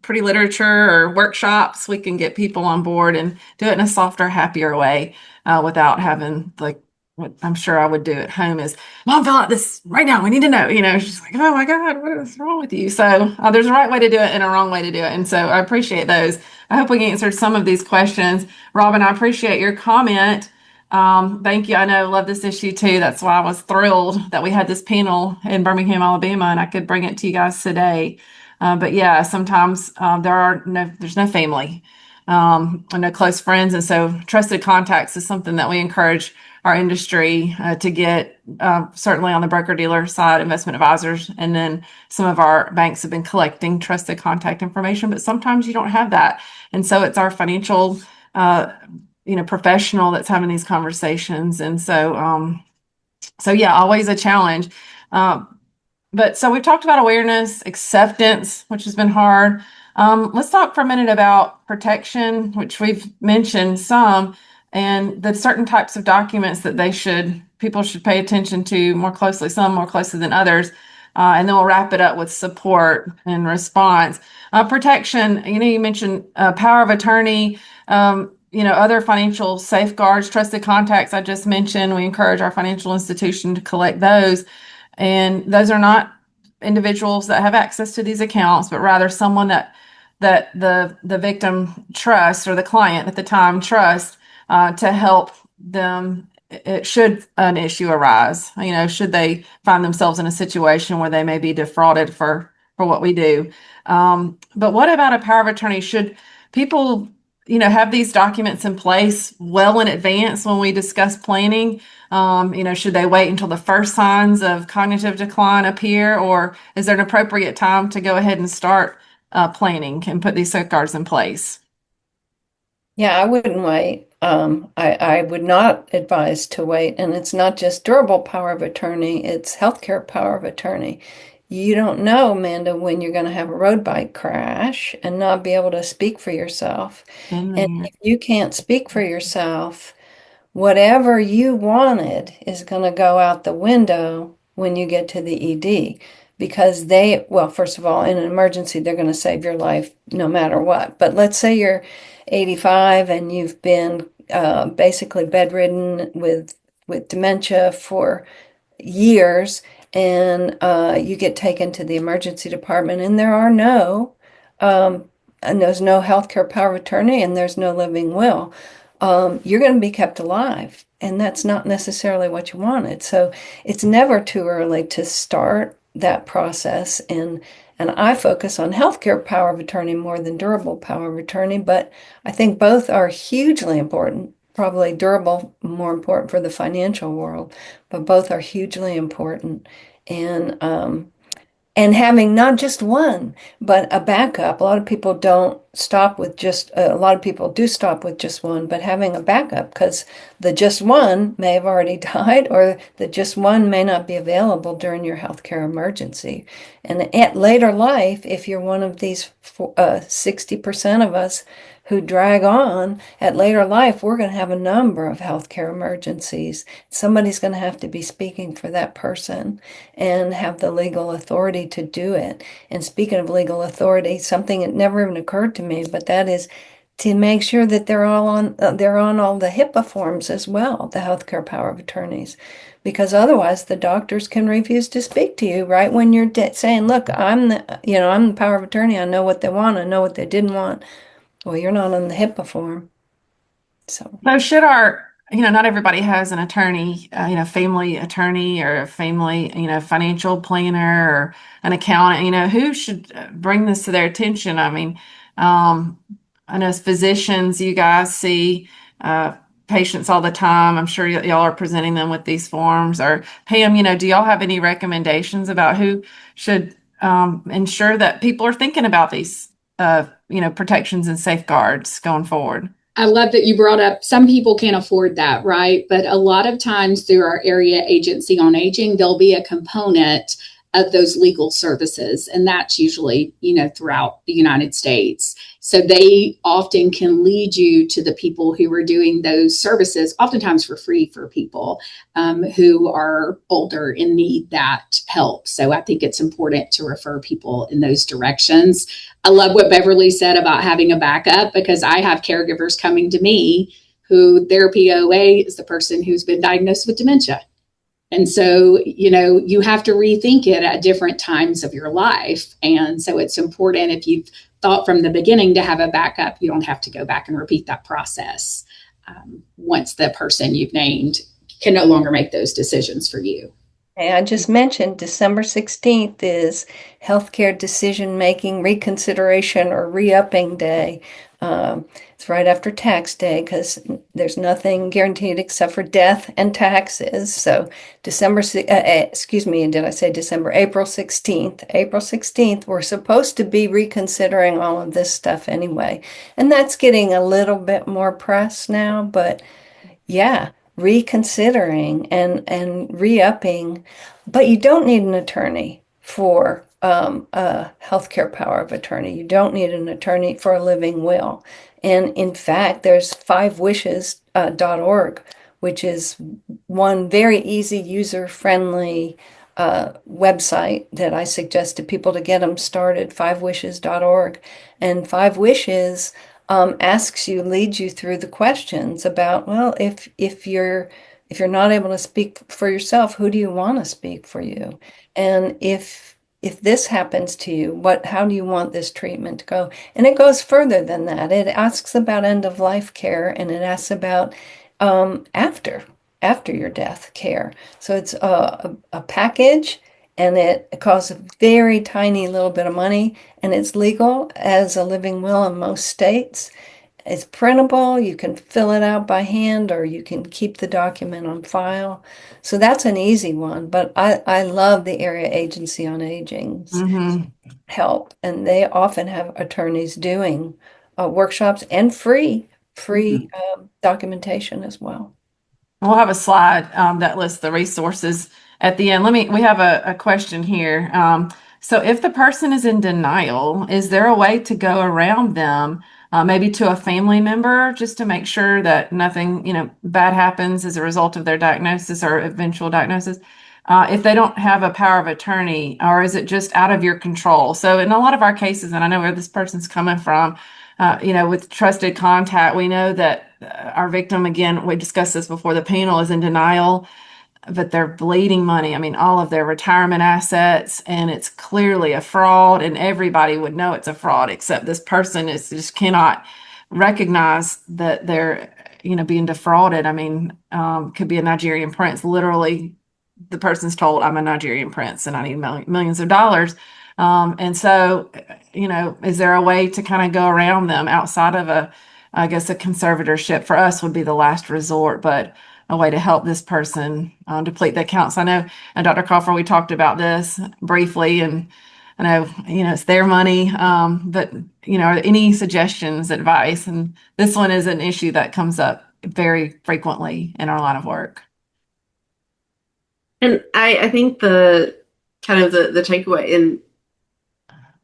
pretty literature or workshops, we can get people on board and do it in a softer, happier way without having like what I'm sure I would do at home is, Mom, fill out this right now. We need to know, she's like, oh my God, what is wrong with you? So there's a right way to do it and a wrong way to do it. And so I appreciate those. I hope we answered some of these questions. Robin, I appreciate your comment. Thank you. I know, love this issue too. That's why I was thrilled that we had this panel in Birmingham, Alabama, and I could bring it to you guys today. But yeah, sometimes there's no family, and no close friends. And so trusted contacts is something that we encourage our industry to get, certainly on the broker-dealer side, investment advisors, and then some of our banks have been collecting trusted contact information, but sometimes you don't have that. And so it's our financial professional that's having these conversations. And so yeah, always a challenge. But so we've talked about awareness, acceptance, which has been hard. Let's talk for a minute about protection, which we've mentioned some, and the certain types of documents that people should pay attention to more closely, some more closely than others. And then we'll wrap it up with support and response. Protection, you mentioned power of attorney, other financial safeguards, trusted contacts I just mentioned. We encourage our financial institution to collect those. And those are not individuals that have access to these accounts, but rather someone that the victim trusts, or the client at the time trusts, to help them should an issue arise. Should they find themselves in a situation where they may be defrauded for what we do. But what about a power of attorney? Should people have these documents in place well in advance when we discuss planning? Should they wait until the first signs of cognitive decline appear, or is there an appropriate time to go ahead and start planning and put these safeguards in place? Yeah, I wouldn't wait. I would not advise to wait. And it's not just durable power of attorney, it's healthcare power of attorney. You don't know, Amanda, when you're going to have a road bike crash and not be able to speak for yourself. Been And there. if you can't speak for yourself, whatever you wanted is going to go out the window when you get to the ED because well, first of all, in an emergency, they're going to save your life no matter what. But let's say you're 85 and you've been basically bedridden with dementia for years, and you get taken to the emergency department, and um, there's no healthcare power of attorney, and there's no living will. You're going to be kept alive, and that's not necessarily what you wanted. So it's never too early to start that process, and I focus on healthcare power of attorney more than durable power of attorney, but I think both are hugely important. Probably durable more important for the financial world, but both are hugely important. And and having not just one, but a backup. A lot of people don't stop with just, a lot of people do stop with just one, but having a backup because the just one may have already died or the just one may not be available during your healthcare emergency. And at later life, if you're one of these 60% of us who drag on, at later life, we're going to have a number of healthcare emergencies. Somebody's going to have to be speaking for that person and have the legal authority to do it. And speaking of legal authority, something that never even occurred to me, but that is to make sure that they're on all the HIPAA forms as well, the healthcare power of attorneys, because otherwise the doctors can refuse to speak to you right when you're saying, "Look, I'm the power of attorney. I know what they want. I know what they didn't want." Well, you're not on the HIPAA form, so. So should our, not everybody has an attorney, family attorney or a family, financial planner or an accountant, who should bring this to their attention? I mean, I know as physicians, you guys see patients all the time. I'm sure y'all are presenting them with these forms. Or Pam, do y'all have any recommendations about who should ensure that people are thinking about these, protections and safeguards going forward? I love that you brought up some people can't afford that, right? But a lot of times through our area agency on aging, there'll be a component of those legal services. And that's usually, throughout the United States. So they often can lead you to the people who are doing those services, oftentimes for free for people who are older and need that help. So I think it's important to refer people in those directions. I love what Beverly said about having a backup because I have caregivers coming to me who their POA is the person who's been diagnosed with dementia. And so, you have to rethink it at different times of your life. And so it's important if you've thought from the beginning to have a backup, you don't have to go back and repeat that process once the person you've named can no longer make those decisions for you. Hey, I just mentioned December 16th is Healthcare Decision Making Reconsideration or Re-upping Day. It's right after tax day because there's nothing guaranteed except for death and taxes. So excuse me, did I say December? April 16th. April 16th, we're supposed to be reconsidering all of this stuff anyway. And that's getting a little bit more press now, but yeah, reconsidering and re-upping, but you don't need an attorney for a healthcare power of attorney. You don't need an attorney for a living will. And in fact, there's 5wishes.org, which is one very easy, user-friendly website that I suggest to people to get them started, 5wishes.org. And 5Wishes leads you through the questions about, well, if you're not able to speak for yourself, who do you want to speak for you? And if this happens to you, how do you want this treatment to go? And it goes further than that. It asks about end of life care, and it asks about after your death care. So it's a package, and it costs a very tiny little bit of money, and it's legal as a living will in most states. It's printable. You can fill it out by hand, or you can keep the document on file. So that's an easy one. But I love the Area Agency on Aging's help, and they often have attorneys doing workshops and free free documentation as well. We'll have a slide that lists the resources at the end. We have a question here. So if the person is in denial, is there a way to go around them, maybe to a family member, just to make sure that nothing, bad happens as a result of their diagnosis or eventual diagnosis? If they don't have a power of attorney, or is it just out of your control? So in a lot of our cases, and I know where this person's coming from, with trusted contact, we know that our victim, again, we discussed this before, the panel is in denial, but they're bleeding money. I mean, all of their retirement assets, and it's clearly a fraud, and everybody would know it's a fraud, except this person just cannot recognize that they're, being defrauded. I mean, could be a Nigerian prince. Literally, the person's told, I'm a Nigerian prince and I need millions of dollars. And so, is there a way to kind of go around them outside of I guess a conservatorship for us would be the last resort, but a way to help this person deplete the accounts? I know, and Dr. Cofer, we talked about this briefly, and I know, it's their money, but, are there any suggestions, advice? And this one is an issue that comes up very frequently in our line of work. And I think the kind of the takeaway, and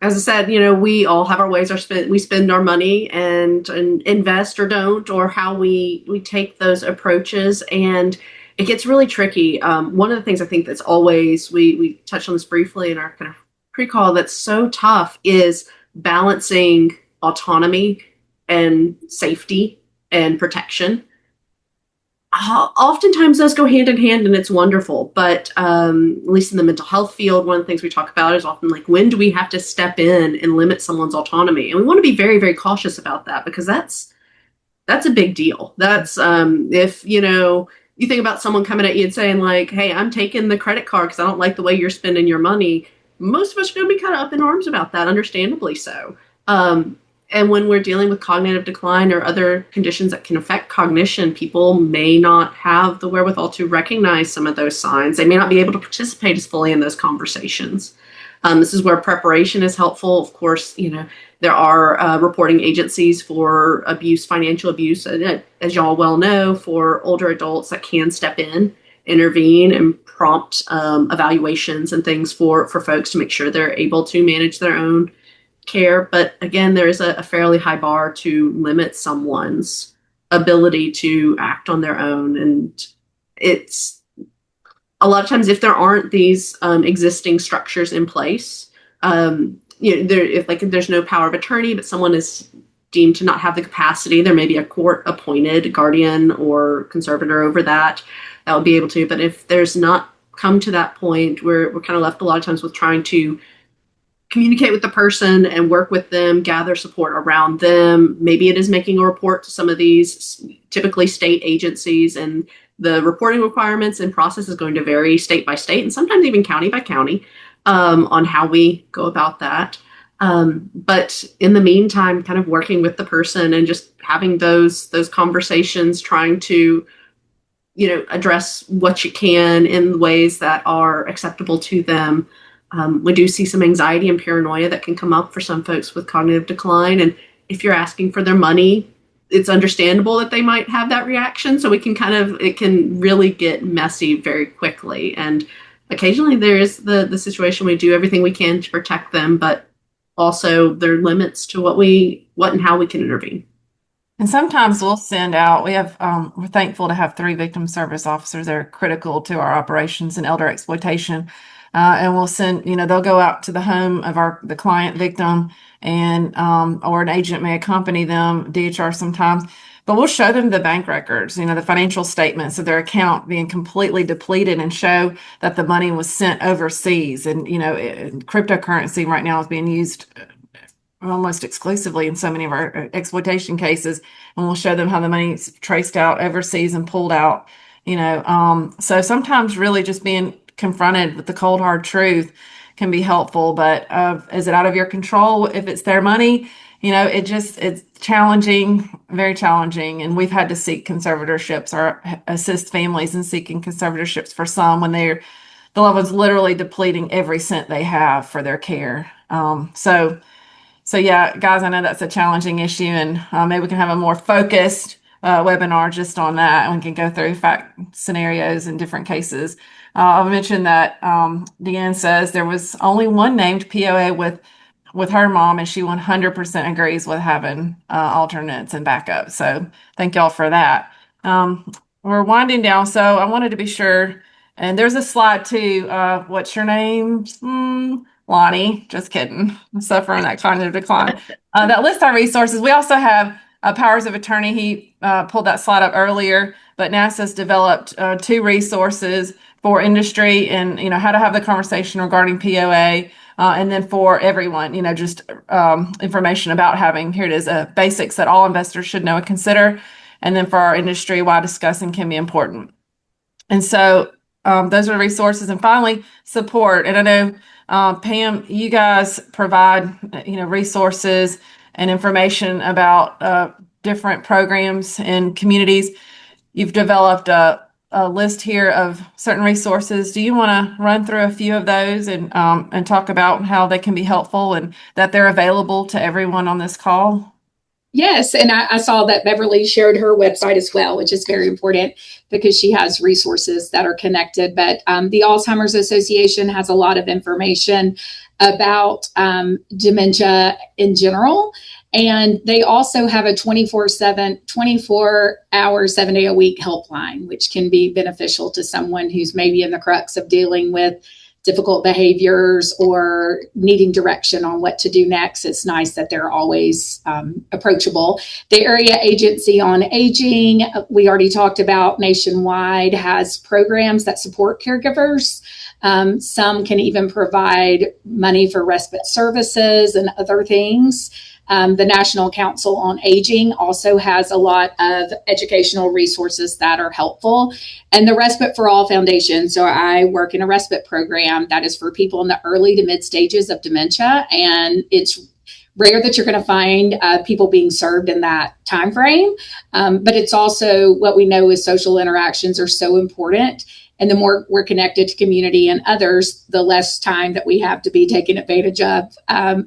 as I said, we all have our ways we spend our money and invest or don't, or how we take those approaches, and it gets really tricky. One of the things I think that's always, we touched on this briefly in our kind of pre-call, that's so tough is balancing autonomy and safety and protection. Oftentimes those go hand in hand, and it's wonderful. But at least in the mental health field, one of the things we talk about is often like, when do we have to step in and limit someone's autonomy? And we want to be very, very cautious about that, because that's a big deal. That's if you think about someone coming at you and saying like, hey, I'm taking the credit card because I don't like the way you're spending your money. Most of us are going to be kind of up in arms about that, understandably so. And when we're dealing with cognitive decline or other conditions that can affect cognition, people may not have the wherewithal to recognize some of those signs. They may not be able to participate as fully in those conversations. This is where preparation is helpful. Of course, there are reporting agencies for abuse, financial abuse, as y'all well know, for older adults that can step in, intervene, and prompt evaluations and things for folks to make sure they're able to manage their own care. But again, there is a fairly high bar to limit someone's ability to act on their own. And it's a lot of times, if there aren't these existing structures in place, if there's no power of attorney, but someone is deemed to not have the capacity, there may be a court appointed guardian or conservator over that would be able to. But if there's not come to that point, we're kind of left a lot of times with trying to communicate with the person and work with them, gather support around them. Maybe it is making a report to some of these typically state agencies, and the reporting requirements and process is going to vary state by state, and sometimes even county by county, on how we go about that. But in the meantime, kind of working with the person and just having those conversations, trying to address what you can in ways that are acceptable to them. We do see some anxiety and paranoia that can come up for some folks with cognitive decline. And if you're asking for their money, it's understandable that they might have that reaction. So it can really get messy very quickly. And occasionally there is the situation we do everything we can to protect them, but also there are limits to what and how we can intervene. And sometimes we'll send out, we're thankful to have 3 victim service officers that are critical to our operations in elder exploitation. And we'll send, they'll go out to the home of the client victim, and or an agent may accompany them, DHR sometimes, but we'll show them the bank records, the financial statements of their account being completely depleted, and show that the money was sent overseas. And, cryptocurrency right now is being used almost exclusively in so many of our exploitation cases. And we'll show them how the money's traced out overseas and pulled out, so sometimes really just being confronted with the cold hard truth can be helpful. But is it out of your control if it's their money? It's challenging, very challenging. And we've had to seek conservatorships or assist families in seeking conservatorships for some when the loved one's literally depleting every cent they have for their care. So So yeah, guys, I know that's a challenging issue, and maybe we can have a more focused webinar just on that, and we can go through fact scenarios and different cases. I'll mention that Deanne says there was only one named POA with her mom, and she 100% agrees with having alternates and backup. So thank y'all for that. We're winding down, so I wanted to be sure, and there's a slide too. What's your name? Lonnie. Just kidding. I'm suffering that cognitive decline. That lists our resources. We also have powers of attorney. He pulled that slide up earlier, but NASA's developed 2 resources for industry and how to have the conversation regarding POA. And then for everyone, just information about having, here it is, basics that all investors should know and consider. And then for our industry, why discussing can be important. And so those are resources. And finally, support. And I know, Pam, you guys provide, resources and information about different programs and communities. You've developed a list here of certain resources. Do you want to run through a few of those and talk about how they can be helpful and that they're available to everyone on this call? Yes, and I saw that Beverly shared her website as well, which is very important because she has resources that are connected. But the Alzheimer's Association has a lot of information about dementia in general. And they also have a 24-hour, 7-day-a-week helpline, which can be beneficial to someone who's maybe in the crux of dealing with difficult behaviors or needing direction on what to do next. It's nice that they're always approachable. The Area Agency on Aging, we already talked about, nationwide, has programs that support caregivers. Some can even provide money for respite services and other things. The National Council on Aging also has a lot of educational resources that are helpful. And the Respite for All Foundation. So I work in a respite program that is for people in the early to mid stages of dementia. And it's rare that you're going to find people being served in that time frame. But it's also what we know is social interactions are so important. And the more we're connected to community and others, the less time that we have to be taken advantage of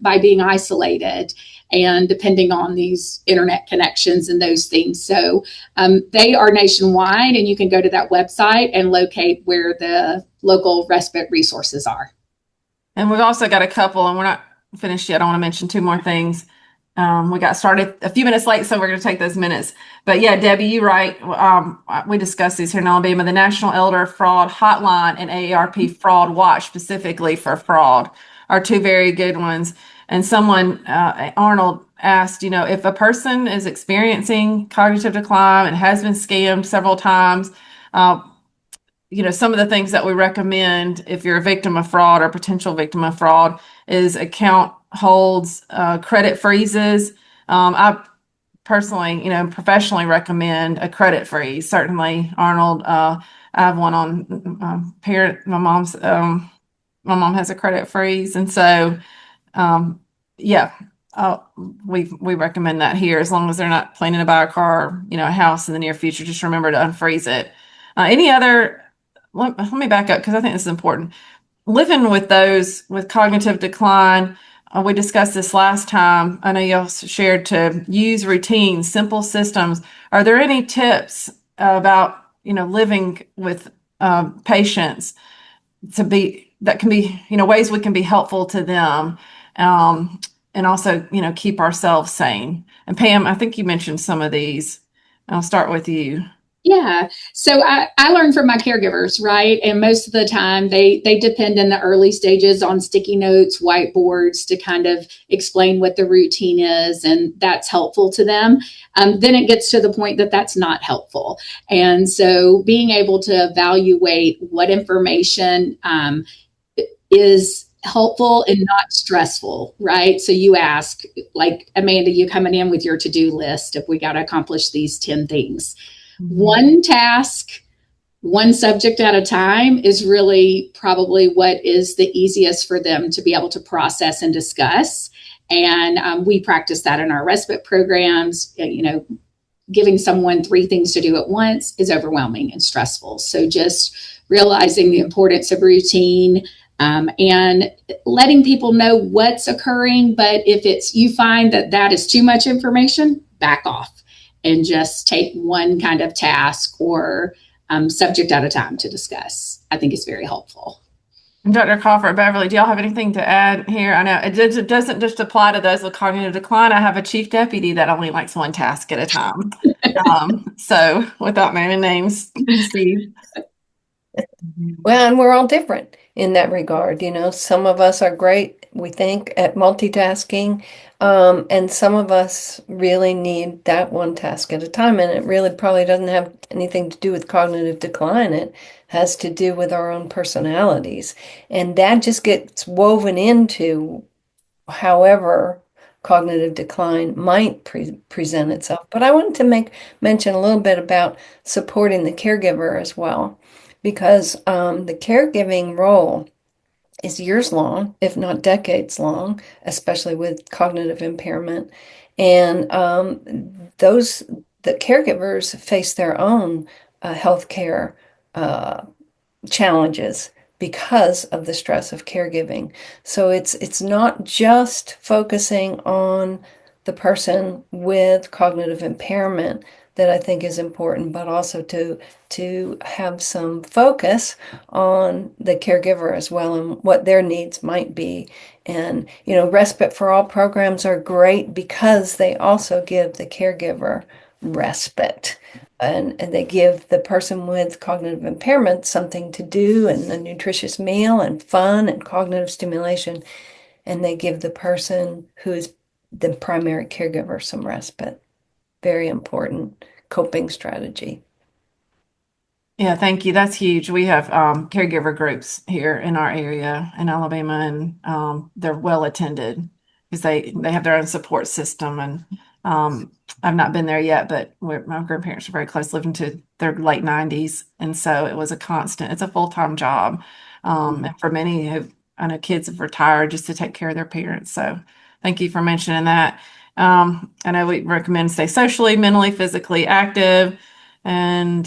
by being isolated and depending on these internet connections and those things. So they are nationwide, and you can go to that website and locate where the local respite resources are. And we've also got a couple, and we're not finished yet. I want to mention 2 more things. We got started a few minutes late, so we're going to take those minutes. But yeah, Debbie, you're right. We discussed these here in Alabama, the National Elder Fraud Hotline and AARP Fraud Watch, specifically for fraud, are 2 very good ones. And someone, Arnold, asked, if a person is experiencing cognitive decline and has been scammed several times, some of the things that we recommend if you're a victim of fraud or potential victim of fraud is account holds, credit freezes. I personally, professionally recommend a credit freeze. Certainly, Arnold, I have one on parent. My mom has a credit freeze, and so we recommend that here as long as they're not planning to buy a car, a house in the near future. Just remember to unfreeze it. Any other? Let me back up because I think this is important. Living with those with cognitive decline. We discussed this last time. I know you also shared to use routines, simple systems. Are there any tips about living with patients that can be ways we can be helpful to them, and also keep ourselves sane? And Pam, I think you mentioned some of these. I'll start with you. Yeah. So I learned from my caregivers, right? And most of the time they depend in the early stages on sticky notes, whiteboards to kind of explain what the routine is. And that's helpful to them. Then it gets to the point that that's not helpful. And so being able to evaluate what information is helpful and not stressful, right? So you ask, like, Amanda, you coming in with your to-do list if we got to accomplish these 10 things. One task, one subject at a time is really probably what is the easiest for them to be able to process and discuss. And we practice that in our respite programs. Giving someone 3 things to do at once is overwhelming and stressful. So just realizing the importance of routine, and letting people know what's occurring. But if you find that is too much information, back off and just take one kind of task or subject at a time to discuss. I think is very helpful. Dr. Cofer, Beverly, do y'all have anything to add here? I know it doesn't just apply to those with cognitive decline. I have a chief deputy that only likes one task at a time. So without naming names, Steve. Well, and we're all different in that regard. Some of us are great, we think, at multitasking, and some of us really need that one task at a time. And it really probably doesn't have anything to do with cognitive decline. It has to do with our own personalities. And that just gets woven into however cognitive decline might present itself. But I wanted to mention a little bit about supporting the caregiver as well, because the caregiving role is years long, if not decades long, especially with cognitive impairment. And the caregivers face their own healthcare challenges because of the stress of caregiving. So it's not just focusing on the person with cognitive impairment that I think is important, but also to have some focus on the caregiver as well and what their needs might be. And, Respite for All programs are great because they also give the caregiver respite. And they give the person with cognitive impairment something to do and a nutritious meal and fun and cognitive stimulation. And they give the person who is the primary caregiver some respite. Very important coping strategy. Yeah, thank you. That's huge. We have caregiver groups here in our area in Alabama, and they're well attended because they have their own support system. And I've not been there yet, but my grandparents are very close, lived into their late 90s, and so it was a constant. It's a full-time job, and for many I know kids have retired just to take care of their parents. So thank you for mentioning that. I know we recommend stay socially, mentally, physically active, and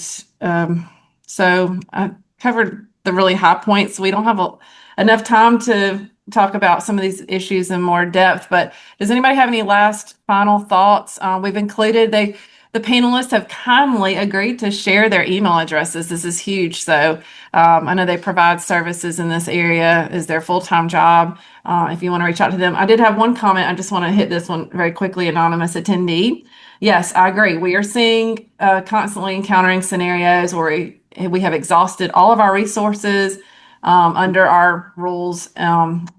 so I covered the really high points. We don't have enough time to talk about some of these issues in more depth, but does anybody have any last final thoughts? We've included, the panelists have kindly agreed to share their email addresses. This is huge. So I know they provide services in this area as their full-time job. If you want to reach out to them. I did have one comment. I just want to hit this one very quickly. Anonymous attendee. Yes, I agree. We are seeing constantly encountering scenarios where we have exhausted all of our resources under our rules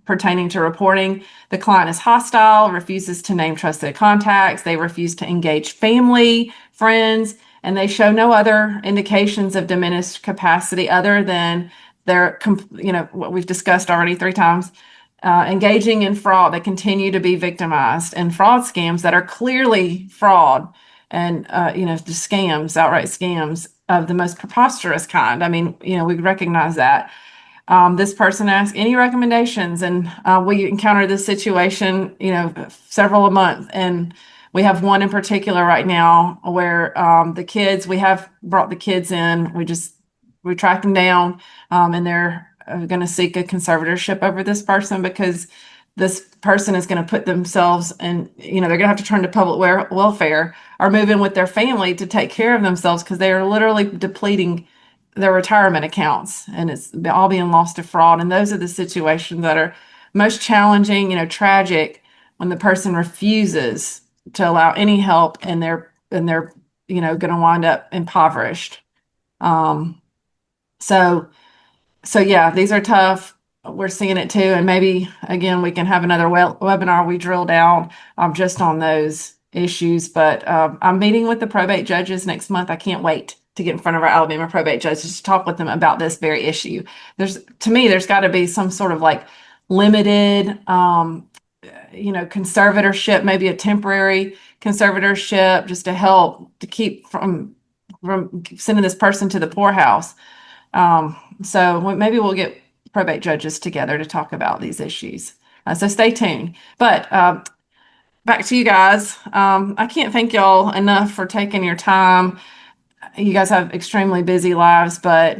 pertaining to reporting. The client is hostile, refuses to name trusted contacts. They refuse to engage family, friends, and they show no other indications of diminished capacity other than what we've discussed already 3 times. Engaging in fraud. They continue to be victimized in fraud scams that are clearly fraud and the scams, outright scams of the most preposterous kind. I mean, we recognize that. This person asked any recommendations, and we encounter this situation, several a month, and we have one in particular right now where we have brought the kids in. We tracked them down, and they're going to seek a conservatorship over this person because this person is going to put themselves in, they're going to have to turn to public welfare or move in with their family to take care of themselves because they are literally depleting their retirement accounts, and it's all being lost to fraud. And those are the situations that are most challenging, tragic, when the person refuses to allow any help and they're going to wind up impoverished. So yeah, these are tough. We're seeing it too. And maybe, again, we can have another webinar. We drill down just on those issues. But I'm meeting with the probate judges next month. I can't wait to get in front of our Alabama probate judges to talk with them about this very issue. To me, there's got to be some sort of limited, conservatorship, maybe a temporary conservatorship just to help to keep from sending this person to the poorhouse. So maybe we'll get probate judges together to talk about these issues. So stay tuned. But back to you guys. I can't thank y'all enough for taking your time you guys have extremely busy lives, but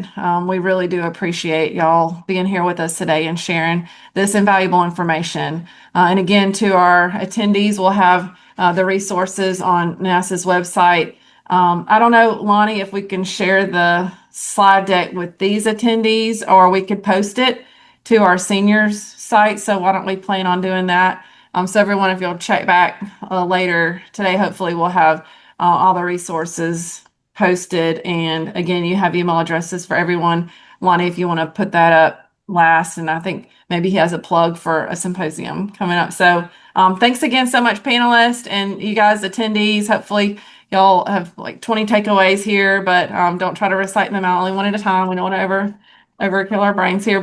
we really do appreciate y'all being here with us today and sharing this invaluable information. And again, to our attendees, we'll have the resources on NASA's website. I don't know, Lonnie, if we can share the slide deck with these attendees, or we could post it to our seniors site. So why don't we plan on doing that? So everyone, if you'll check back later today, hopefully we'll have all the resources posted. And again, you have email addresses for everyone. Lonnie, if you want to put that up last, and I think maybe he has a plug for a symposium coming up. So thanks again so much, panelists, and you guys attendees. Hopefully y'all have like 20 takeaways here, but don't try to recite them out only one at a time. We don't want to overkill our brains here.